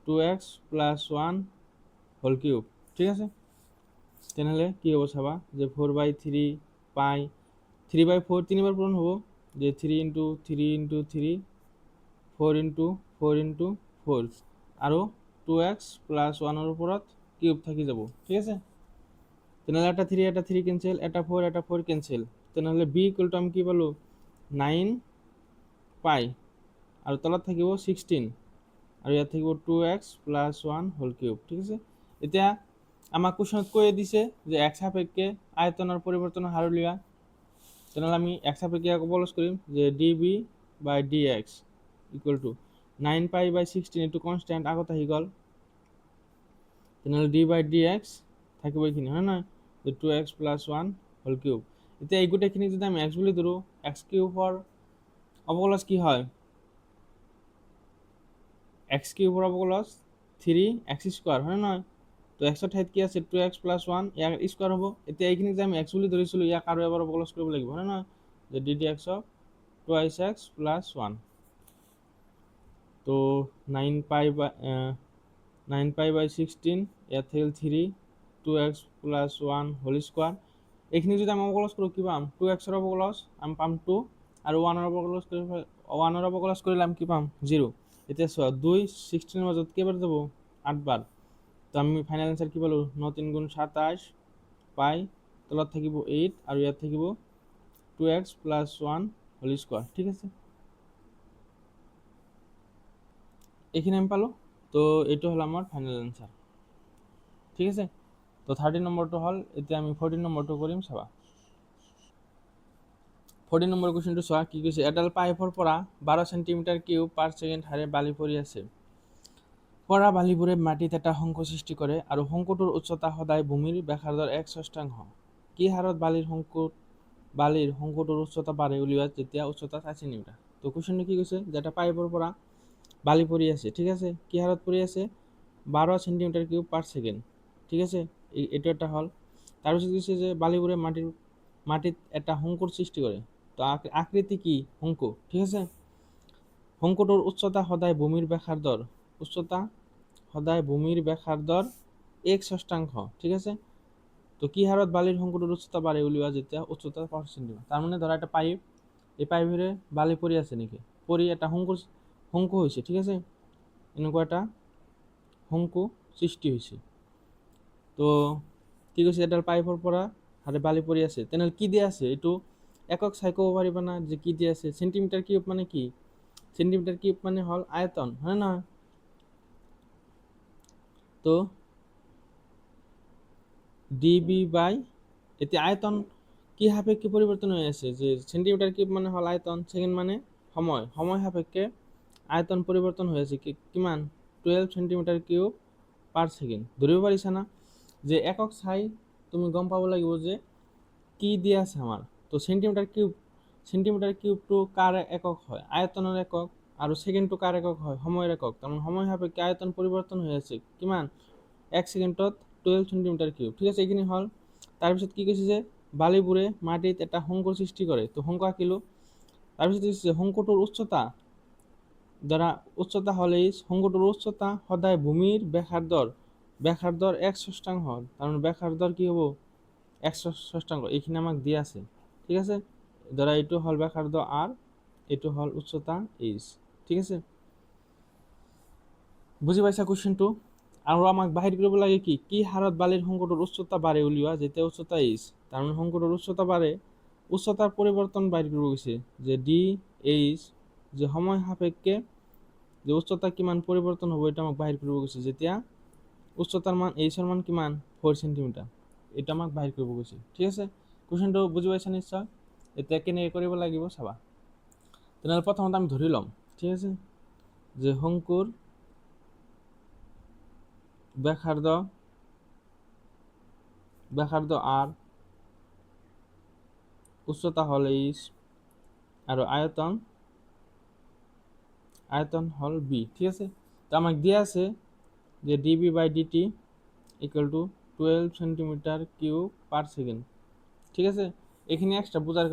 2x প্লাস 1 হোল কিউব, ঠিক আছে। তেনেহলে কি হব চাবা, যে 4/3 পাই 3/4 তিনিবার পূরণ হব, যে 3 ইন্টু 3 ইন্টু 3 4 ইন্টু 4 ইন্টু 4 আৰু 2x প্লাস 1 এর উপরত কিউব থাকি যাব, ঠিক আছে। তেনেহলে এটা 3 ক্যান্সেল, এটা 4 ক্যান্সেল, তেনেহলে বি ইকুয়াল টু আমি কি পালো, 9 পাই আৰু তলত থাকিব 16 আৰু ইয়াত থাকিব 2x প্লাস 1 হোল কিউব, ঠিক আছে। এতিয়া আমাক কোশ্চেনত কৈ দিছে যে এক্স সাপেক্ষে আয়তনৰ পৰিৱৰ্তনৰ হাৰ উলিওৱা, তেনেহলে আমি এক্স সাপেক্ষে বলস কৰিম যে D V by D X equal to 9 pi, এইটো কনস্ট্যান্ট আগত আহি গল, তেনেহলে ডি বাই ডি এক্স থাকিব এইখিনি হয় নহয়, যে 2x প্লাস 1 হোল কিউব। এতিয়া এই গোটেইখিনি যদি আমি এক্স বুলি ধৰো, এক্স কিউবৰ অবকলজ কি হয়, এক্স কিউবৰ অবকলজ 3x² হয় নহয়। তো এক্সৰ ঠাইত কি আছে, 2x প্লাস 1, ইয়াৰ স্কোয়াৰ হ'ব। এতিয়া এইখিনি যে আমি এক্স বুলি ধৰিছিলোঁ, ইয়াক আৰু এবাৰ অবকলজ কৰিব লাগিব হয় নহয়, যে ডি ডি এক্সক 2x প্লাস 1, তো 9 পাই/16, ইয়াত থাকিল 3 2x প্লাস 1 হোল স্কোয়ার। এইখিনি যদি আমি অবকলজ কৰোঁ কি পাম, 2xৰ অবকলজ আমি পাম 2 আৰু 1ৰ অবকলজ কৰিলে আমি কি পাম 0। এতিয়া চোৱা 2 16 মাজত কেইবাৰ যাব, 8 বাৰ। তো আমি ফাইনাল আনসার কি পালো, 9 3 গুণ 27 পাই, তলত থাকিব 8 আৰু ইয়াত থাকিব 2x প্লাস 1 হোল স্কোয়ার, ঠিক আছে। এইখিনি আমি পালো। তো এইটো হল আমার ফাইনাল আনসার, ঠিক আছে। তো 13 নম্বরটো হল, এতিয়া আমি 14 নম্বৰটো কৰিম চাবা। 14 নম্বৰ কুৱেশ্যনটো চোৱা কি কৈছে, এডাল পাইপৰ পৰা 12 সেন্টিমিটাৰ কিউব পাৰ ছেকেণ্ড হাৰে বালি পৰি আছে। পৰা বালিবোৰে মাটিত এটা শংকু সৃষ্টি কৰে আৰু শংকুটোৰ উচ্চতা সদায় ভূমিৰ ব্যাসাৰ্ধৰ 1/6। কি হাৰত বালিৰ শংকুটোৰ উচ্চতা বাঢ়ে উলিওৱা যেতিয়া উচ্চতা 4 সেন্টিমিটাৰ। তো কুৱেশ্যনটো কি কৈছে, যে এটা পাইপৰ পৰা বালি পৰি আছে, ঠিক আছে, কি হাৰত পৰি আছে, 12 সেন্টিমিটাৰ কিউব পাৰ সেকেন্ড, ঠিক আছে। এইটো এটা হল। তাৰপিছত কৈছে যে বালিবোৰে মাটিত এটা শংকুৰ সৃষ্টি কৰে। তো আকৃতি কি, শংকু, ঠিক আছে। শংকুটোৰ উচ্চতা সদায় ভূমিৰ ব্যাসাৰ্ধৰ 1/6, ঠিক আছে। তো কি হাৰত বালিৰ শংকুটোৰ উচ্চতা বাঢ়ে উলিওৱা যেতিয়া উচ্চতা 5 সেন্টিমিটাৰ। তাৰ মানে ধৰা একটা পাইপ, এই পাইপেৰে বালি পৰি আছে নেকি, পৰি এটা শংকু হৈছে, ঠিক আছে, এনেকুৱা এটা শংকু সৃষ্টি হৈছে। তো কি কৈছে, এডাল পাইপৰ পৰা হাতে বালি পৰি আছে, তেনেহ'লে কি দিয়া আছে, এইটো একক চাই ক'ব পাৰিবা না যে কি দিয়া আছে। সেন্টিমিটার কিউব মানে কি, সেন্টিমিটার কিউব মানে হল আয়তন হয় না। তো ডিবি বাই, এতিয়া আয়তন কি সাপেক্ষে পরিবর্তন হয়ে আছে, যে সেন্টিমিটার কিউব মানে হল আয়তন, সেকেন্ড মানে সময় সাপেক্ষে আয়তন পরিবর্তন হয়ে আছে কিমান 12 সেন্টিমিটার কিউব পার সেকেন্ড। ধরিব পাৰিছা না, যে একক চাই তুমি গম পাব লাগিব যে কি দিয়া আছে আমাৰ। তো সেন্টিমিটাৰ কিউবটো কাৰ একক হয়, আয়তনৰ একক, আৰু সেকেন্ডটো কাৰ একক হয়, সময়ৰ একক। তাৰমানে সময় সাপেক্ষে আয়তন পৰিৱৰ্তন হৈ আছে কিমান, 1 সেকেন্ডত 12 সেন্টিমিটাৰ কিউব। ঠিক আছে, এইখিনি হ'ল। তাৰপিছত কি কৈছে যে বালিবোৰে মাটিত এটা শংকুৰ সৃষ্টি কৰে, তো শংকু আঁকিলোঁ। তাৰপিছত দিছে শংকুটোৰ উচ্চতা, ধৰা উচ্চতা হ'লে শংকুটোৰ উচ্চতা সদায় ভূমিৰ ব্যাসাৰ্ধৰ 1/6 হ'ল। তাৰমানে ব্যাসাৰ্ধৰ কি হ'ব, 1/6। এইখিনি আমাক দিয়া আছে। ঠিক আছে, ধৰা এইটো হ'ল ব্যাসাৰ্ধ আৰ, এইটো হ'ল উচ্চতা এইচ। ঠিক আছে, বুজি পাইছা কুৱেশ্যনটো? আৰু আমাক বাহিৰ কৰিব লাগে কি কি হাৰত বালিৰ শংকুটোৰ উচ্চতা বাঢ়ে উলিওৱা, যেতিয়া উচ্চতা এইচ। তাৰমানে শংকুটোৰ উচ্চতা বাঢ়ে, উচ্চতাৰ পৰিৱৰ্তন বাহিৰ কৰিব গৈছে যে ডি এইচ, যে সময় সাপেক্ষে যে উচ্চতা কিমান পৰিৱৰ্তন হ'ব এটা আমাক বাহিৰ কৰিব গৈছে। যেতিয়া উচ্চতাৰ মান এইচৰ মান কিমান 4 সেন্টিমিটাৰ, এটা আমাক বাহিৰ কৰিব গৈছে। ঠিক আছে, কুৱেশ্যনটো বুজি পাইছা নিশ্চয়? এতিয়া কেনেকৈ কৰিব লাগিব চাবা। তেনেহ'লে প্ৰথমতে আমি ধৰি ল'ম, ঠিক আছে, যে শংকুৰ ব্যাসাৰ্ধ আৰ, উচ্চতা হল এইচ, আৰু আয়তন হল বি। ঠিক আছে, তো আমাক দিয়া আছে যে D V by D T equal to 12 centimetre cube per second. ঠিক আছে, এখানে এক্সট্রা বোঝার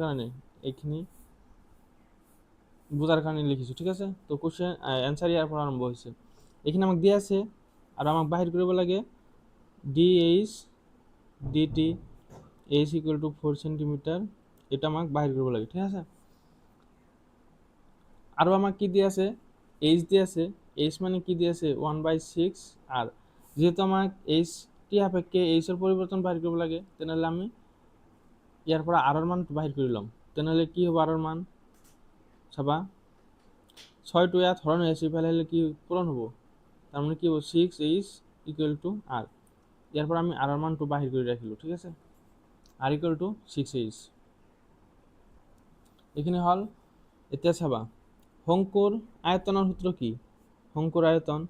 কারণে লিখিছো। ঠিক আছে, তো কোশ্চেন অ্যান্সার ইয়ার পর আরম্ভ হয়েছে। এখানে আমাকে দিয়ে আছে আর আমাকে বাহির করব লাগে D H D T H equal to 4 centimetre, এটা আমাকে বাহির করব লাগে। ঠিক আছে, আরও আমাকে কি দিয়ে আছে, এইচ দিয়ে আছে। এইচ মানে কি দিয়ে আছে 1/6 আর, যেহেতু আমাক এইচ টি সাপেক্ষে এইচের পরিবর্তন বাহির করব লাগে, তেনেহলে আমি ইয়ার পর আরর মান বাহির করিলাম। তেনেহলে কি হবো আরর মান, চাবা 6 ইয়াত হরণ হয়ে আছে, ফেলে হলে কি পূরণ হবো, তার মানে কি হবো 6h ইকুয়াল টু আর। এরপর আমি আরর মান বাহির করে রাখিলো। ঠিক আছে, আর ইকুয়াল টু 6h। এখানে হল। এতিয়া চাবা শংকুর আয়তনের সূত্র কি, শংকুর আয়তন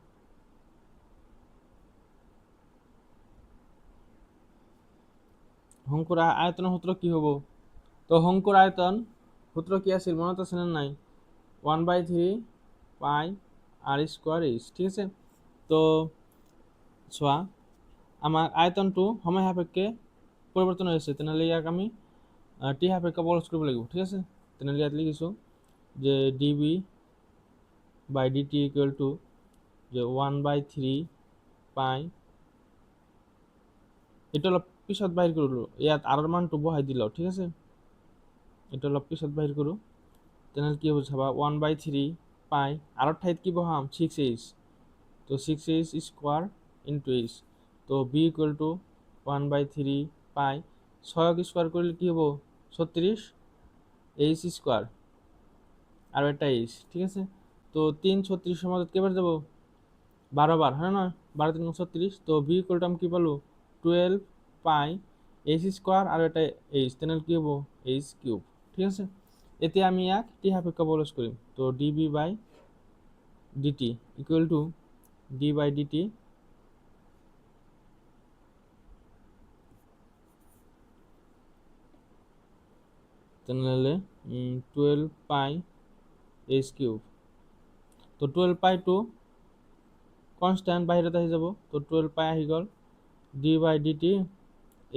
আয়তনের সূত্র কি হবো, তো শংকুর আয়তন সূত্র কি আছে মনত আছে না নাই, 1/3 পাই আর স্কোয়ার এইচ। ঠিক আছে, তো চোৱা আমাৰ আয়তনটো সময় সাপেক্ষে পৰিবৰ্তন হয়েছে, তেনেহলে ইয়াক আমি টি সাপেক্ষে বলজ কৰিব লাগিব। ঠিক আছে, তেনেহলে ইয়াত লিখিছো যে D V by D T equal to যে 1/3 পাই, এটা অলপ পিছত বাহিৰ কৰিলো, ইয়াত আৰৰ মানটো বহাই দিলো। ঠিক আছে, এটা অলপ পিছত বাহিৰ কৰো, তেনেহলে কি হ'ব চাবা 1/3 পাই, আৰৰ ঠাইত কি বহাম 6h, তো 6h স্কোয়ার ইন্টু এইচ, তো বি ইকুয়াল টু 1/3 পাই, 6 স্কোয়ার করলে কি হবো 36 এইচ স্কোয়ার আর এটা এইচ। ঠিক আছে, তো 3 36 মধ্যে কেবার যাব 12 বার, হ্যাঁ না, 12 3 36, তো বি ইকুয়াল টু আমি কি পালো 12 পাই এইচ স্কোয়ার আর এটা এইচ, তেনেহলে কি হবো এইচ কিউব। ঠিক আছে, এতে আমি এক টি সাপেক্ষে বলজ করিম, তো D V by D T equal to D by D T তেনেহলে 12 পাই এইচ কিউব, তো 12 পাই টু কনস্ট্যান্ট বাহিৰত আহি যাব, তো 12 পাই আহি গ'ল D by DT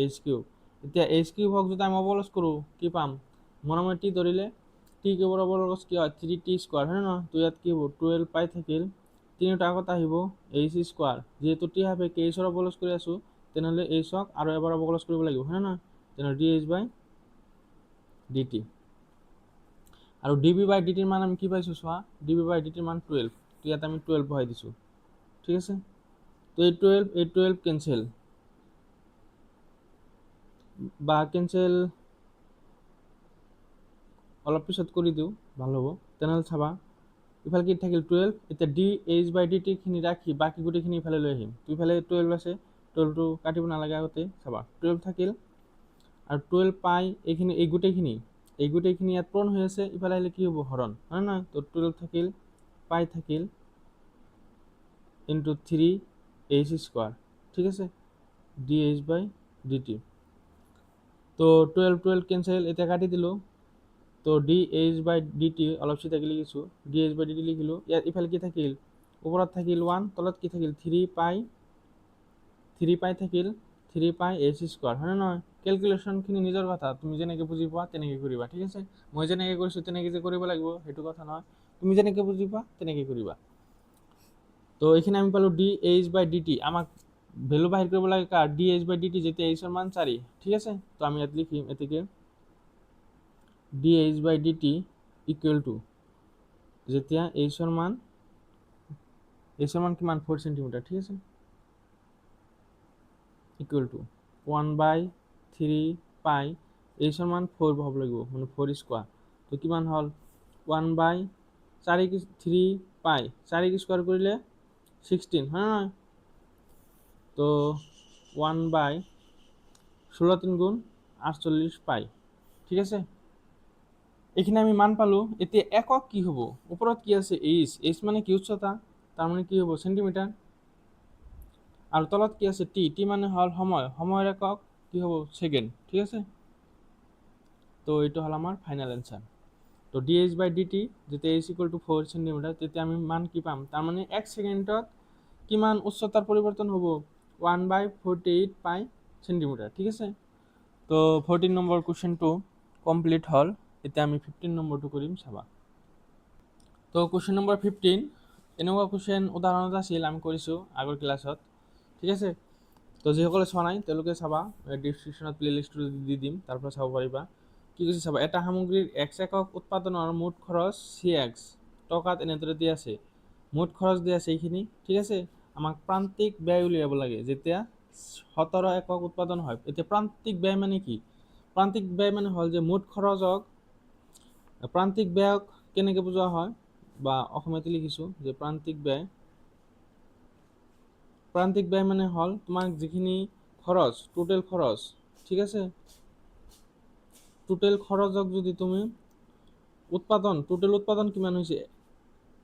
H cube. এতিয়া এইচ কিউব হওক যদি আমি অবলজ কৰোঁ কি পাম, মনে টি ধৰিলে টি কিউবৰ অবলজ কি হয় 3t স্কোয়ার, হয় নহয়, তো ইয়াত কি হ'ব 12 পাই থাকিল, তিনিটা আগত আহিব এইচ স্কোয়ার, যেহেতু টি সাপেক্ষে এইচৰ অবলজ কৰি আছোঁ তেনেহ'লে এইচক আৰু এবাৰ অবলজ কৰিব লাগিব, হয় নহয়, তেনেহ'লে ডি এইচ বাই ডিটি। আৰু ডিবি বাই ডিটিৰ মান আমি কি পাইছোঁ চোৱা, ডিবি বাই ডিটিৰ মান 12, তো ইয়াত আমি 12 বহাই দিছোঁ। ঠিক আছে, তো এই 12 কেনসেল বা কেনসেল অলপ পিছত কৰি দিওঁ ভাল হ'ব। তেনেহ'লে চাবা ইফালে কি থাকিল 12, এতিয়া ডি এইচ বাই ডি টিখিনি ৰাখি বাকী গোটেইখিনি ইফালে লৈ আহিম, তো ইফালে 12 আছে, 12টো কাটিব নালাগে আগতে, চাবা 12 থাকিল আৰু 12 পাই এইখিনি এই গোটেইখিনি ইয়াত পূৰণ হৈ আছে, ইফালে আহিলে কি হ'ব হৰণ, হয় নহয়, তো 12 থাকিল পাই থাকিল ইন্টু 3 এইচ স্কোয়ার। ঠিক আছে, ডি এইচ বাই ডিটি, তো 12 কেনসেল, এটা কাটি দিলোঁ, তো dh/dt অলপ চিধাকে লিখিছোঁ, dh/dt লিখিলোঁ। ইয়াত ইফালে কি থাকিল, ওপৰত থাকিল 1, তলত কি থাকিল 3 পাই থাকিল 3 পাই h স্কোৱাৰ, হয়নে নহয়? কেলকুলেশ্যনখিনি নিজৰ কথা, তুমি যেনেকৈ বুজি পোৱা তেনেকৈ কৰিবা, ঠিক আছে? মই যেনেকৈ কৰিছোঁ তেনেকৈ যে কৰিব লাগিব সেইটো কথা নহয়, তুমি যেনেকৈ বুজি পোৱা তেনেকৈ কৰিবা। তো এইখিনি আমি পালোঁ dh/dt, আমাক ভেলু বাহিৰ কৰিব লাগে কাৰ, dh/dt, যেতিয়া h ৰ মান 4, ঠিক আছে? তো আমি ইয়াত লিখিম এতিকে dh/dt ইকুৱেল টু, যেতিয়া h ৰ মান কিমান 4 সেন্টিমিটাৰ, ঠিক আছে, ইকুৱেল টু 1/3 পাই, h ৰ মান 4 হ'ব লাগিব, মানে 4 স্কোৱাৰ। তো কিমান হ'ল 3 পাই 4 স্কোৱাৰ কৰিলে 16, হয় নহয়? তো 1/16 পাই, ঠিক আছে? এইখিনি আমি মান পালোঁ। এতিয়া একক কি হ'ব, ওপৰত কি আছে h মানে কি উচ্চতা, তাৰমানে কি হ'ব চেণ্টিমিটাৰ, আৰু তলত কি আছে টি মানে হ'ল সময়ৰ একক কি হ'ব ছেকেণ্ড, ঠিক আছে? তো এইটো হ'ল আমাৰ ফাইনেল এনচাৰ। তো dh/dt যেতিয়া h = 4 সেন্টিমিটাৰ, তেতিয়া আমি মান কি পাম, তাৰমানে 1 ছেকেণ্ডত কিমান উচ্চতাৰ পৰিৱৰ্তন হ'ব, 1/48 পাই সেন্টিমিটাৰ, ঠিক আছে? তো 14 নম্বৰ কুৱেশ্যনটো কমপ্লিট হ'ল। এতিয়া আমি 15 নম্বৰটো কৰিম, চাবা। তো কুৱেশ্যন নম্বৰ 15 এনেকুৱা কুৱেশ্যন উদাহৰণত আছিল, আমি কৰিছোঁ আগৰ ক্লাছত, ঠিক আছে? তো যিসকলে চোৱা নাই তেওঁলোকে চাবা, ডিছক্ৰিপশ্যনত প্লেলিষ্টটো দি দিম, তাৰ পৰা চাব পাৰিবা। কি কৈছে চাবা, এটা সামগ্ৰীৰ x একক উৎপাদনৰ মুঠ খৰচ cx টকাত এনেদৰে দিয়া আছে। মুঠ খৰচ দিয়া আছে এইখিনি, ঠিক আছে? আমাক প্ৰান্তিক ব্যয় উলিয়াব লাগে যেতিয়া 17 একক উৎপাদন হয়। এতিয়া প্ৰান্তিক ব্যয় মানে কি, প্ৰান্তিক ব্যয় মানে হ'ল যে মুঠ খৰচক, প্ৰান্তিক ব্যয়ক কেনেকৈ বুজোৱা হয়, বা অসমীয়াতে লিখিছোঁ যে প্ৰান্তিক ব্যয় মানে হ'ল তোমাক যিখিনি খৰচ, টোটেল খৰচ, ঠিক আছে? টোটেল খৰচক যদি তুমি টোটেল উৎপাদন কিমান হৈছে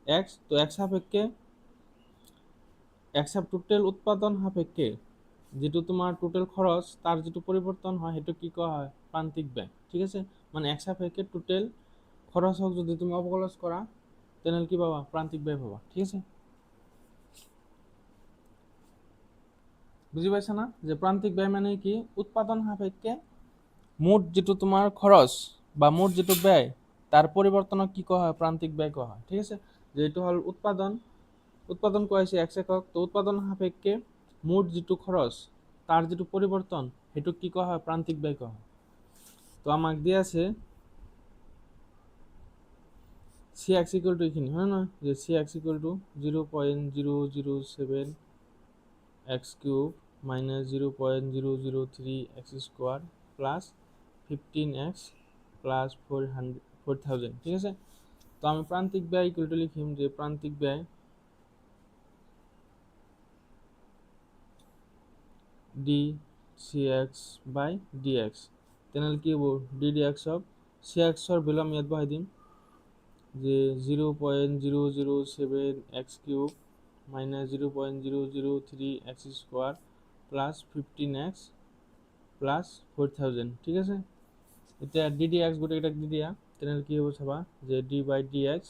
x, তো x সাপেক্ষে টোটেল উৎপাদন সাপেক্ষে যিটো তোমাৰ টোটেল খৰচ তাৰ যিটো পৰিৱৰ্তন হয় সেইটো কি কোৱা হয়, প্ৰান্তিক ব্যয়, ঠিক আছে? মানে x সাপেক্ষে টোটেল খৰচক যদি তুমি অৱকলজ কৰা তেনেহ'লে কি পাবা, প্ৰান্তিক ব্যয় পাবা, ঠিক আছে? বুজি পাইছা না, যে প্ৰান্তিক ব্যয় মানে কি, উৎপাদন সাপেক্ষে মুঠ যিটো তোমাৰ খৰচ বা মুঠ যিটো ব্যয় তাৰ পৰিৱৰ্তনক কি কোৱা হয়, প্ৰান্তিক ব্যয় কোৱা হয়, ঠিক আছে? যে এইটো হ'ল উৎপাদন কোৱা হৈছে x একক, তো উৎপাদন সাপেক্ষে মুঠ যিটো খৰচ তাৰ যিটো পৰিৱৰ্তন সেইটোক কি কোৱা হয়, প্ৰান্তিক ব্যয় কোৱা হয়। তো আমাক দিয়া আছে cx = এইখিনি, হয় নহয়, যে cx = 0.007 x³ minus 0.003 x² plus 15x plus 4000, ঠিক আছে? তো আমি প্রান্তিক ব্যয় ইকুয়াল টু লিখিম যে প্রান্তিক ব্যয় dcx by dx, তেনেহ'লে কি হ'ব ddx অফ cx ৰ ভেলু আমি ইয়াত বহাই দিম যে 0.007 x³ minus 0.003 x² plus 15x plus 4000, ঠিক আছে? এতিয়া ddx গোটেইকেইটাক দি দিয়া, তেনেহ'লে কি হ'ব চাবা যে d by dx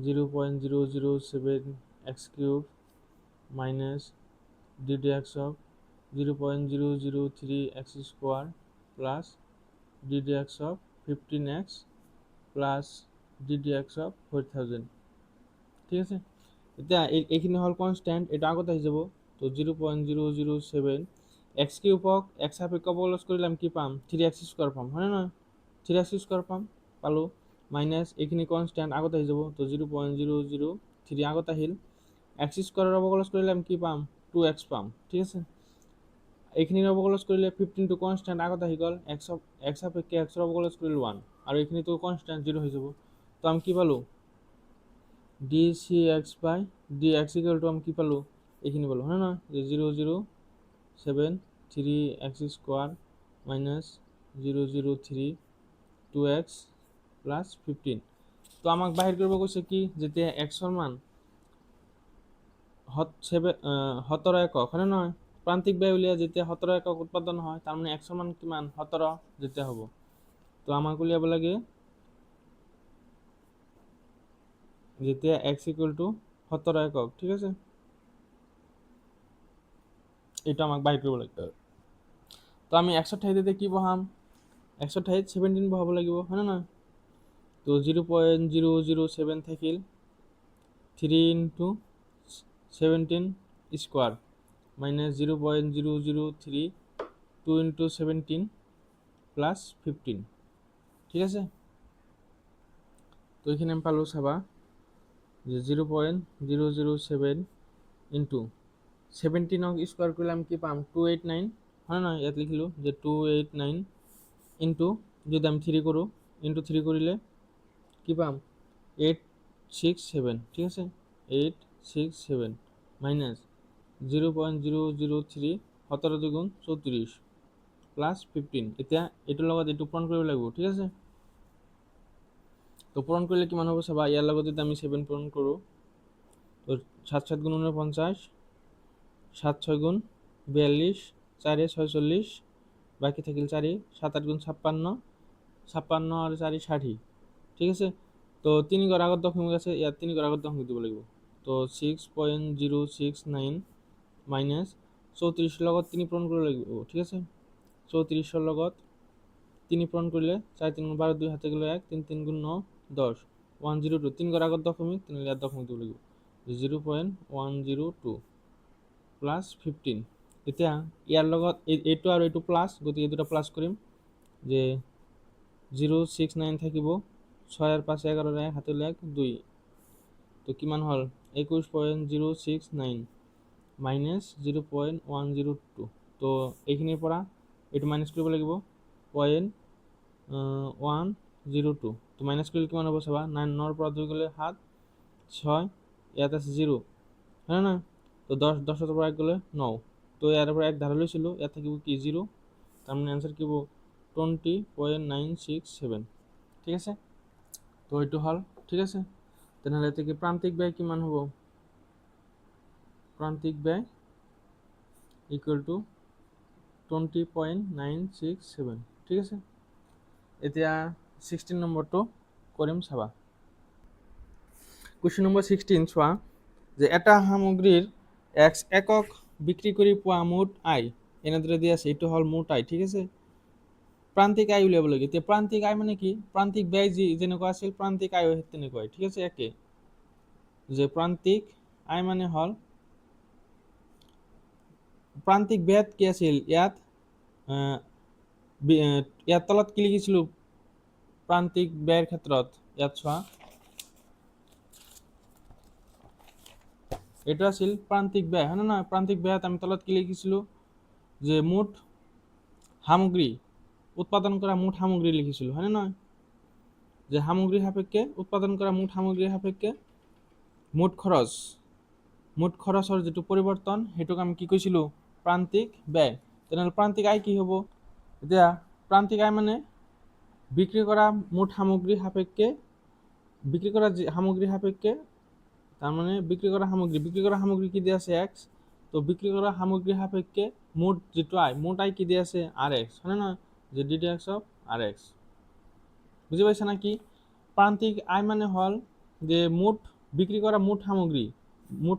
0.007 x³ minus ddx of 0.003 x² plus ddx of 15x plus ddx of 4000, ঠিক আছে? এতিয়া এইখিনি হ'ল কনষ্টেণ্ট, এটা আগত আহি যাব। তো 0.007 x³ x সাপেক্ষে অৱকলজ কৰিলে আমি কি পাম, 3x² পাম, হয় নে নহয়? 3x² পালোঁ, মাইনাছ এইখিনি কনষ্টেণ্ট আগত আহি যাব। তো 0.003 আগত আহিল, x² অৱকলজ কৰিলে আমি কি পাম, 2x পাম, ঠিক আছে? এইখিনি অৱকলজ কৰিলে 15টো কনষ্টেণ্ট আগত আহি গ'ল, x সাপেক্ষে x অৱকলজ কৰিলে 1, আৰু এইখিনিতো কনষ্টেণ্ট 0 হৈ যাব। তো আমি কি পালোঁ, dcx by dx = আমি কি পালোঁ, এইখিনি পালোঁ, হয় নহয়, যে 0.073 x² minus 0.003 2x plus 15। তো আমাক বাহিৰ কৰিব কৈছে কি, যেতিয়া x ৰ মান 17 একক, হয় নহয়, প্ৰান্তিক ব্যয় উলিয়াই যেতিয়া 17 একক উৎপাদন হয়, তাৰমানে x ৰ মান কিমান 17 যেতিয়া হ'ব, তো আমাক উলিয়াব লাগে যেতিয়া x ইকুয়াল টু 17 একক, ঠিক আছে? এটা আমাক বাই কৰিব লাগে। তো আমি 128 কি বহাম? 128 17 বহাব লাগিব, হয় না নহয়? তো 0.007 থাকিল 3 into 17 square minus 0.003 2 into 17 plus 15, ঠিক আছে? তো এখানে আমি পালো চাবা যে 0.007 ইনটু 17 স্কোয়ার করলে আমি কি পাম 289, হয় না? ইয়াত লিখিলো যে 289 ইনটু যদি আমি 3 করো ইনটু 3 করিলে কি পাম 867, ঠিক আছে? 867 মাইনাস 0.003 17 দুগুণ 34 প্লাস 15, এতিয়া এইটোৰ লগত এইটো পূৰণ কৰিব লাগিব, ঠিক আছে? তো পূৰণ কৰিলে কিমান হ'ব চাবা, ইয়াৰ লগত যদি আমি 7 পূৰণ কৰোঁ তো 7 7 গুণ 49, 7 6 গুণ 42, 4 46, বাকি থাকিল 4, 7 8 গুণ 56, 56 আর 4 60, ঠিক আছে? তো 3 ঘর আগত দশমিক আছে, ইয়াত 3 ঘর আগত দশমিক দিব লাগিব। তো 6.069 মাইনাস 34 লগত 3 পূরণ কৰিব লাগিব, ঠিক আছে? 34 লগত 3 পূৰণ কৰিলে 4 3 12 2 হাতে গেলে 1 3 3 গুণ 9 10 102, 3 ঘর আগত দশমিক 3 ইয়াত দশমিক দিব লাগিব 0.102 প্লাস 15। এতিয়া ইয়াৰ লগত এইটো আৰু এইটো প্লাস, গতিকে এই দুটা প্লাস কৰিম যে 069 থাকিব 6 আর 5 11 1 হাতে 1 2, তো কিমান হল 21.069 মাইনাস 0.102, তো এইখিনিৰ পৰা এইটো মাইনাস কৰিব লাগিব 0.102, তো মাইনাস কৰিলে কিমান হ'ব চাবা 9 9 পৰা 2 গ'লে 7 6, ইয়াত আছে 0, হয় না? তো 10 10 পৰা 1 গ'লে 9, তো ইয়াৰ পৰা 1 ধাৰা লৈছিলোঁ, ইয়াত থাকিব কি 0, তাৰ মানে আনসাৰ কি হ'ব 20.967, ঠিক আছে? তো এইটো হল, ঠিক আছে? তেনেহ'লে এতিয়া কি প্ৰান্তিক ব্যয় কিমান হ'ব? প্ৰান্তিক ব্যয় ইকুয়াল টু 20.967, ঠিক আছে? এতিয়া 16 নম্বৰটো কৰিম চাবা। কুৱেশ্যন নম্বৰ 16 চোৱা যে এটা সামগ্ৰীৰ x একক বিক্ৰী কৰি পোৱা মুঠ আয় এনেদৰে দিয়া আছে, এইটো হল মুঠ আয়, ঠিক আছে? প্ৰান্তিক আয় উলিয়াব লাগে। এতিয়া প্ৰান্তিক আয় মানে কি? প্ৰান্তিক ব্যয় যেনেকুৱা আছিল প্ৰান্তিক আয় তেনেকুৱাই, ঠিক আছে? একে যে প্ৰান্তিক আয় মানে হল প্ৰান্তিক ব্যয় কি আছিল ইয়াত ইয়াত তলত কি লিখিছিলো প্ৰান্তিক ব্যয়েৰ ক্ষেত্ৰত, ইয়াত চোৱা এটা আছিল প্ৰান্তিক ব্যয়, হয় না নহয়? প্ৰান্তিক ব্যয়ত আমি তলত কি লিখিছিলো যে মুঠ সামগ্ৰী উৎপাদন কৰা মুঠ সামগ্ৰী লিখিছিলো, হয় না নহয়? যে সামগ্ৰী সাপেক্ষে উৎপাদন কৰা মুঠ সামগ্ৰীৰ সাপেক্ষে মুঠ খৰচৰ যেটো পৰিৱৰ্তন সেইটোক আমি কি কৈছিলো প্ৰান্তিক ব্যয়। তেনেহ'লে প্ৰান্তিক আয় কি হ'ব? এতিয়া প্ৰান্তিক আয় মানে বিক্ৰী কৰা মুঠ সামগ্ৰী সাপেক্ষে বিক্ৰী কৰা সামগ্ৰী সাপেক্ষে, তার মানে বিক্রি করা সামগ্রী কি দিয়ে আছে x, তো বিক্রি করা সামগ্রী সাপেক্ষে মোট যেটো আয়, মোট আয় কি দিয়ে আছে rx, হয় না? যে ddx অফ rx, বুঝি পাইছা নাকি? প্রান্তিক আয় মানে হল যে মোট বিক্রি করা মোট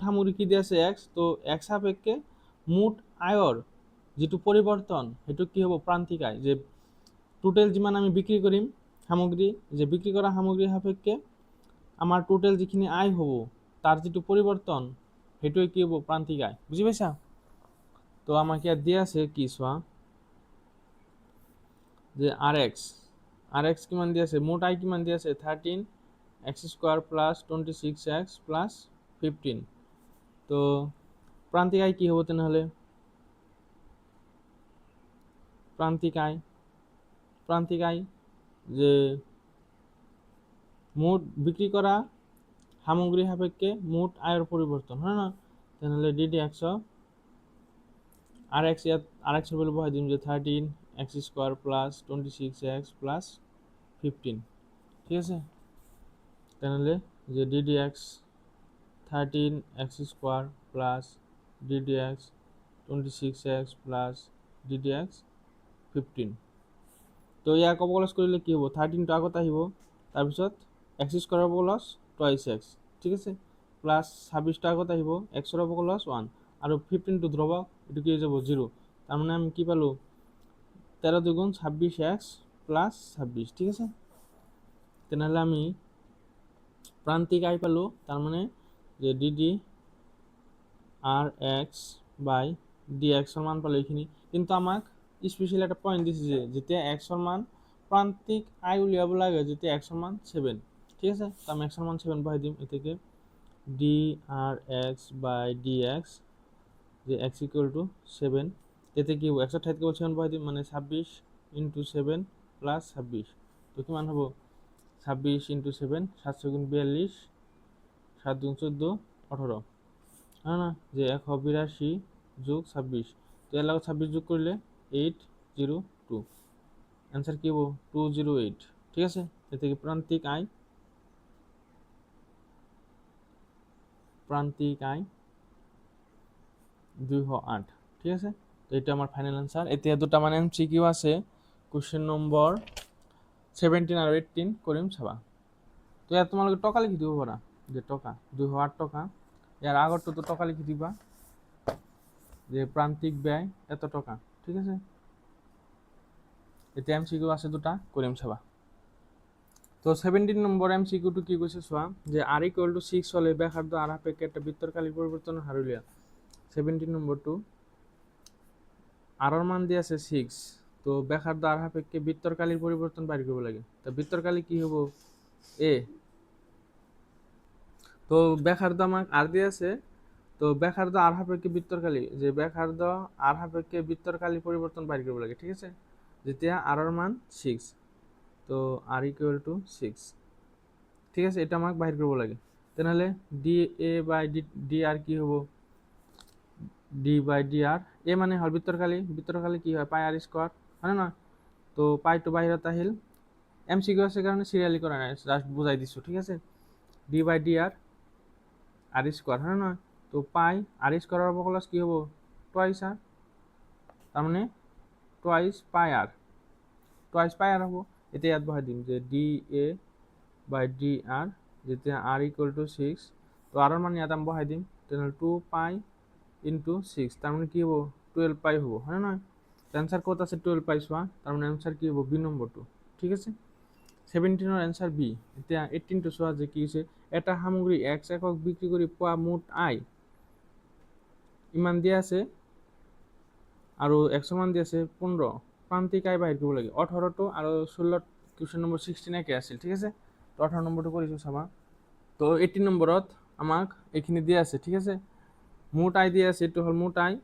সামগ্রী কি দিয়ে আছে x, তো x সাপেক্ষে মোট আয়ৰ যেটো পৰিৱৰ্তন সেইটো কি হ'ব প্ৰান্তিক আয়। যে টোটেল যিমান আমি বিক্ৰি কৰিম সামগ্ৰী, যে বিক্ৰি কৰা সামগ্ৰী সাপেক্ষে আমাৰ টোটাল যিখিনি আয় হব তাৰ যেটো পৰিবৰ্তন সেইটোৱে কি হব প্ৰান্তিক আয়, বুঝি পাইছা? তো আমাকে ইয়াত দিয়া আছে কি চোৱা যে rx কিমান দিয়া আছে, মোট আয় কিমান দিয়া আছে 13x square plus 26x plus 15, তো প্রান্তিক আয় কি হব তেনেহলে? প্রান্তিক আয় যে মোট বিক্রি করা সামগ্ৰী সাপেক্ষে মোট আয়ৰ পৰিৱৰ্তন, হয় না? তেনেহ'লে ddx rx, ইয়াত rx এর ভ্যালু বহাই দিম যে 13x square plus 26x plus 15, ঠিক আছে? তেনেহ'লে যে ddx 13x square plus ddx 26x plus ddx 15, তো ইয়াক অপকলজ কৰিলে কি হ'ব 13টো আগত আহিব তাৰপিছত x স্কয়াৰ অপকলজ টুৱাইছ x ঠিক আছে প্লাস 26টো আগত আহিব x ৰ অপকলজ 1 আৰু 15টো ধ্ৰুবক এটো কি হৈ যাব 0 তাৰ মানে আমি কি পালো 13 দুগুণ 26x প্লাস 26 ঠিক আছে তেনেহলে আমি প্রান্তিক আই পালো তার মানে যে DD are x by D x এর মান পালো এখানে কিন্তু আমাক স্পেশাল একটা পয়েন্ট দিছে যে যেতিয়া এক্স এর মান প্রান্তিক আই উলিয়াব লাগে যেতিয়া এক্স এর মান 7 ঠিক আছে তো আমি এক্স এর মান 7 বহাই দিম এতে D are x by D x যে এক্স ইকুয়াল টু 7 এতে কি এক্স এর ঠাইত কেবল 7 বহাই দিম মানে 26 ইনটু 7 প্লাস 26 তো কি মান হবো 26 ইনটু 7 7 গুণ 42 7 গুণ 14 18 হ্যাঁ না যে 182 যোগ 26 তো এর লগে 26 যোগ করলে 802 आंसर কি হবো 208 ঠিক আছে এ থেকে প্রান্তিক আই 208 ঠিক আছে তো এটা আমার ফাইনাল आंसर এতে দুটো মানে এমসিকিউ আছে কোশ্চেন নম্বর 17 আর 18 করিম ছাবা তো এত তোমালোকে টকা লিখি দিব পারা যে টকা 208 টাকা এর আগরটা তো টাকা লিখি দিবা যে প্রান্তিক ব্যয় এত টাকা ঠিক আছে এতে এমসিকিউ আছে দুটা করিম ছাবা তো 17 নম্বর এমসিকিউ টু কি কইছে সোয়া যে r ইকুয়াল টু 6 হলে ব্যাসার্ধ আর সাপেক্ষে একটা বৃত্তকালী পরিবর্তন হারুলিয়া 17 নম্বর 2 আর এর মান দিয়ে আছে 6 তো ব্যাসার্ধ আর সাপেক্ষে বৃত্তকালীর পরিবর্তন বাইর করব লাগে তো বৃত্তকালী কি হবো a তো ব্যাসার্ধ আমাক আর দিয়ে আছে তো ব্যাসার্ধ আর সাপেক্ষে বৃত্তকালী যে ব্যাসার্ধ আর সাপেক্ষে বৃত্তকালী পরিবর্তন বাইর করব লাগে ঠিক আছে যেতিয়া আর এর মান 6 তো r ইকুয়াল টু 6 ঠিক আছে এটা আমাকে বাহির করব লাগে তাহলে ডি এ বাই ডি আর কি হবো ডি বাই ডি আর এ মানে হল বৃত্তকালী কি হয় পাই আর স্কয়ার হয় না তো পাই টু বাহিরত আহিল এমসিকিউ আছে কারণে সিরিয়ালি করা নাই জাস্ট বুঝাই দিছো ঠিক আছে ডি বাই ডি আর আর স্কয়ার হয় না তো পাই আর স্কয়ার অবকলজ কি হবো টুয়াইস আর তার মানে টুয়াইস পাই আর হবো এতে ইয়াত বহাই দিম যে ডি এ বাই ডি আর যেতিয়া আর ইকুয়াল টু 6 তো আর এর মান ইয়াত আমি বহাই দিম তাহলে 2 পাই ইনটু 6 তার মানে কি হবো 12 পাই হবো হয় না অ্যান্সার কত আছে 12 পাই সোয়া তার মানে অ্যান্সার কি হবো বি নম্বর 2 ঠিক আছে 17 এর অ্যান্সার বি এটা 18 টু সোয়া যে কি হইছে এটা সামগ্রী x একক বিক্রি করে পাওয়া মোট আয় ইমান দিয়ে আছে আর 100 মান দিয়ে আছে 15 প্রান্তিক আয় বাইর করব লাগে 18 তো আর 16 কোশ্চেন নম্বর 16 কে আছে ঠিক আছে তো 18 নম্বরটা করিছো সাবা তো 18 নম্বরত আমাক এখানে দিয়ে আছে ঠিক আছে মোট আয় দিয়ে আছে এটা হল মোট আয়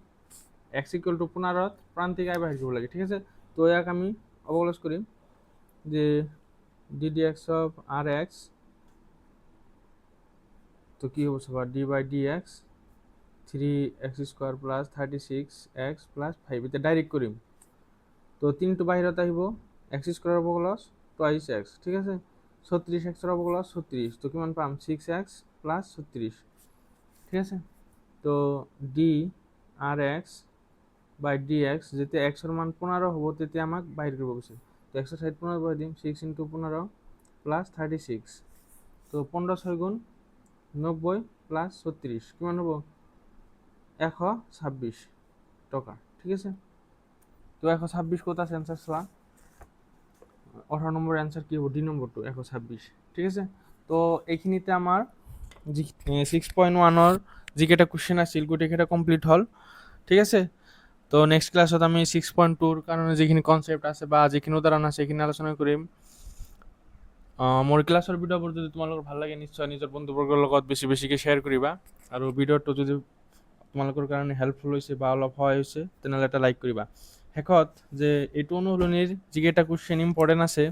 x ইকুয়াল টু 15 প্রান্তিক আয় বাইর করব লাগে ঠিক আছে তো ইয়াক আমি অবকলজ করি যে ddx অফ rx তো কি হবে সবার d বাই dx 3x square plus 36x plus 5 এটা ডাইরেক্ট করিম তো 3 টু বাহিরত আহিব x স্কয়ার অবকলজ টুয়াইস x ঠিক আছে 36x এর অবকলজ 36 তো কিমান পাম 6x প্লাস 36 ঠিক আছে তো d আর x বাই dx যেতে x এর মান 15 হবো তেতে আমাক বাইর করব বলছে তো x এর সাইড 15 বহাই দিম 6 ইনটু 15 প্লাস 36 তো 15 6 গুণ 90 প্লাস 36 কিমান হবো 126 টাকা ঠিক আছে তো 126 কত আছে অ্যান্সার সোয়া 18 নম্বর অ্যান্সার কি হবে ডি নম্বর 2 126 ঠিক আছে তো এইখিনিতে আমার 6.1 এর জিকেটা কোশ্চেন আছিল গোটেইকেইটা কমপ্লিট হল ঠিক আছে তো নেক্সট ক্লাসত আমি 6.2 এর কারণে যেখিনি কনসেপ্ট আছে বা যেখিনি উদাহরণ আছে এখানে আলোচনা কৰিম মোৰ ক্লাছৰ ভিডিঅ'বোৰ যদি তোমালোকৰ ভাল লাগে নিশ্চয় নিজৰ বন্ধুবৰ্গৰ লগত বেছি বেছিকৈ শ্বেয়াৰ কৰিবা আৰু ভিডিঅ'টো যদি তোমালোকৰ কাৰণে হেল্পফুল হৈছে বা অলপ সহায় হৈছে তেনেহ'লে এটা লাইক কৰিবা শেষত যে এইটো অনুশীলনীৰ যিকেইটা কুৱেশ্যন ইম্পৰ্টেণ্ট আছে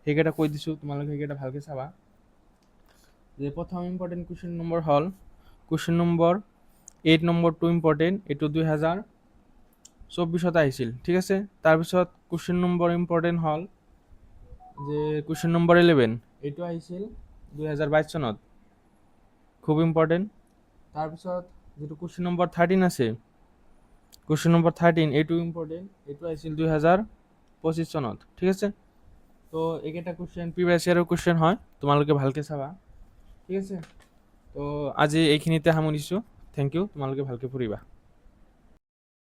সেইকেইটা কৈ দিছোঁ তোমালোকে সেইকেইটা ভালকৈ চাবা যে প্ৰথম ইম্পৰ্টেণ্ট কুৱেশ্যন নম্বৰ হ'ল কুৱেশ্যন নম্বৰ 8 নম্বৰটো ইম্পৰ্টেণ্ট এইটো 2024 আহিছিল ঠিক আছে তাৰপিছত কুৱেশ্যন নম্বৰ ইম্পৰ্টেণ্ট হ'ল যে কুৱেশ্যন নম্বৰ 11 এইটো আহিছিল 2022 চনত খুব ইম্পৰ্টেণ্ট তাৰপিছত যেটো কুৱেশ্যন নম্বৰ 13 আছে কুৱেশ্যন নম্বৰ 13 এইটো ইম্পৰ্টেণ্ট এইটো আহিছিল 2025 চনত ঠিক আছে তো এইকেইটা কুৱেশ্যন প্ৰিভিয়াছ ইয়াৰৰ কুৱেশ্যন হয়, তোমালোকে ভালকৈ চাবা, ঠিক আছে। তো আজি এইখিনিতে সামৰিছোঁ। থেংক ইউ, তোমালোকে ভালকৈ পঢ়িবা।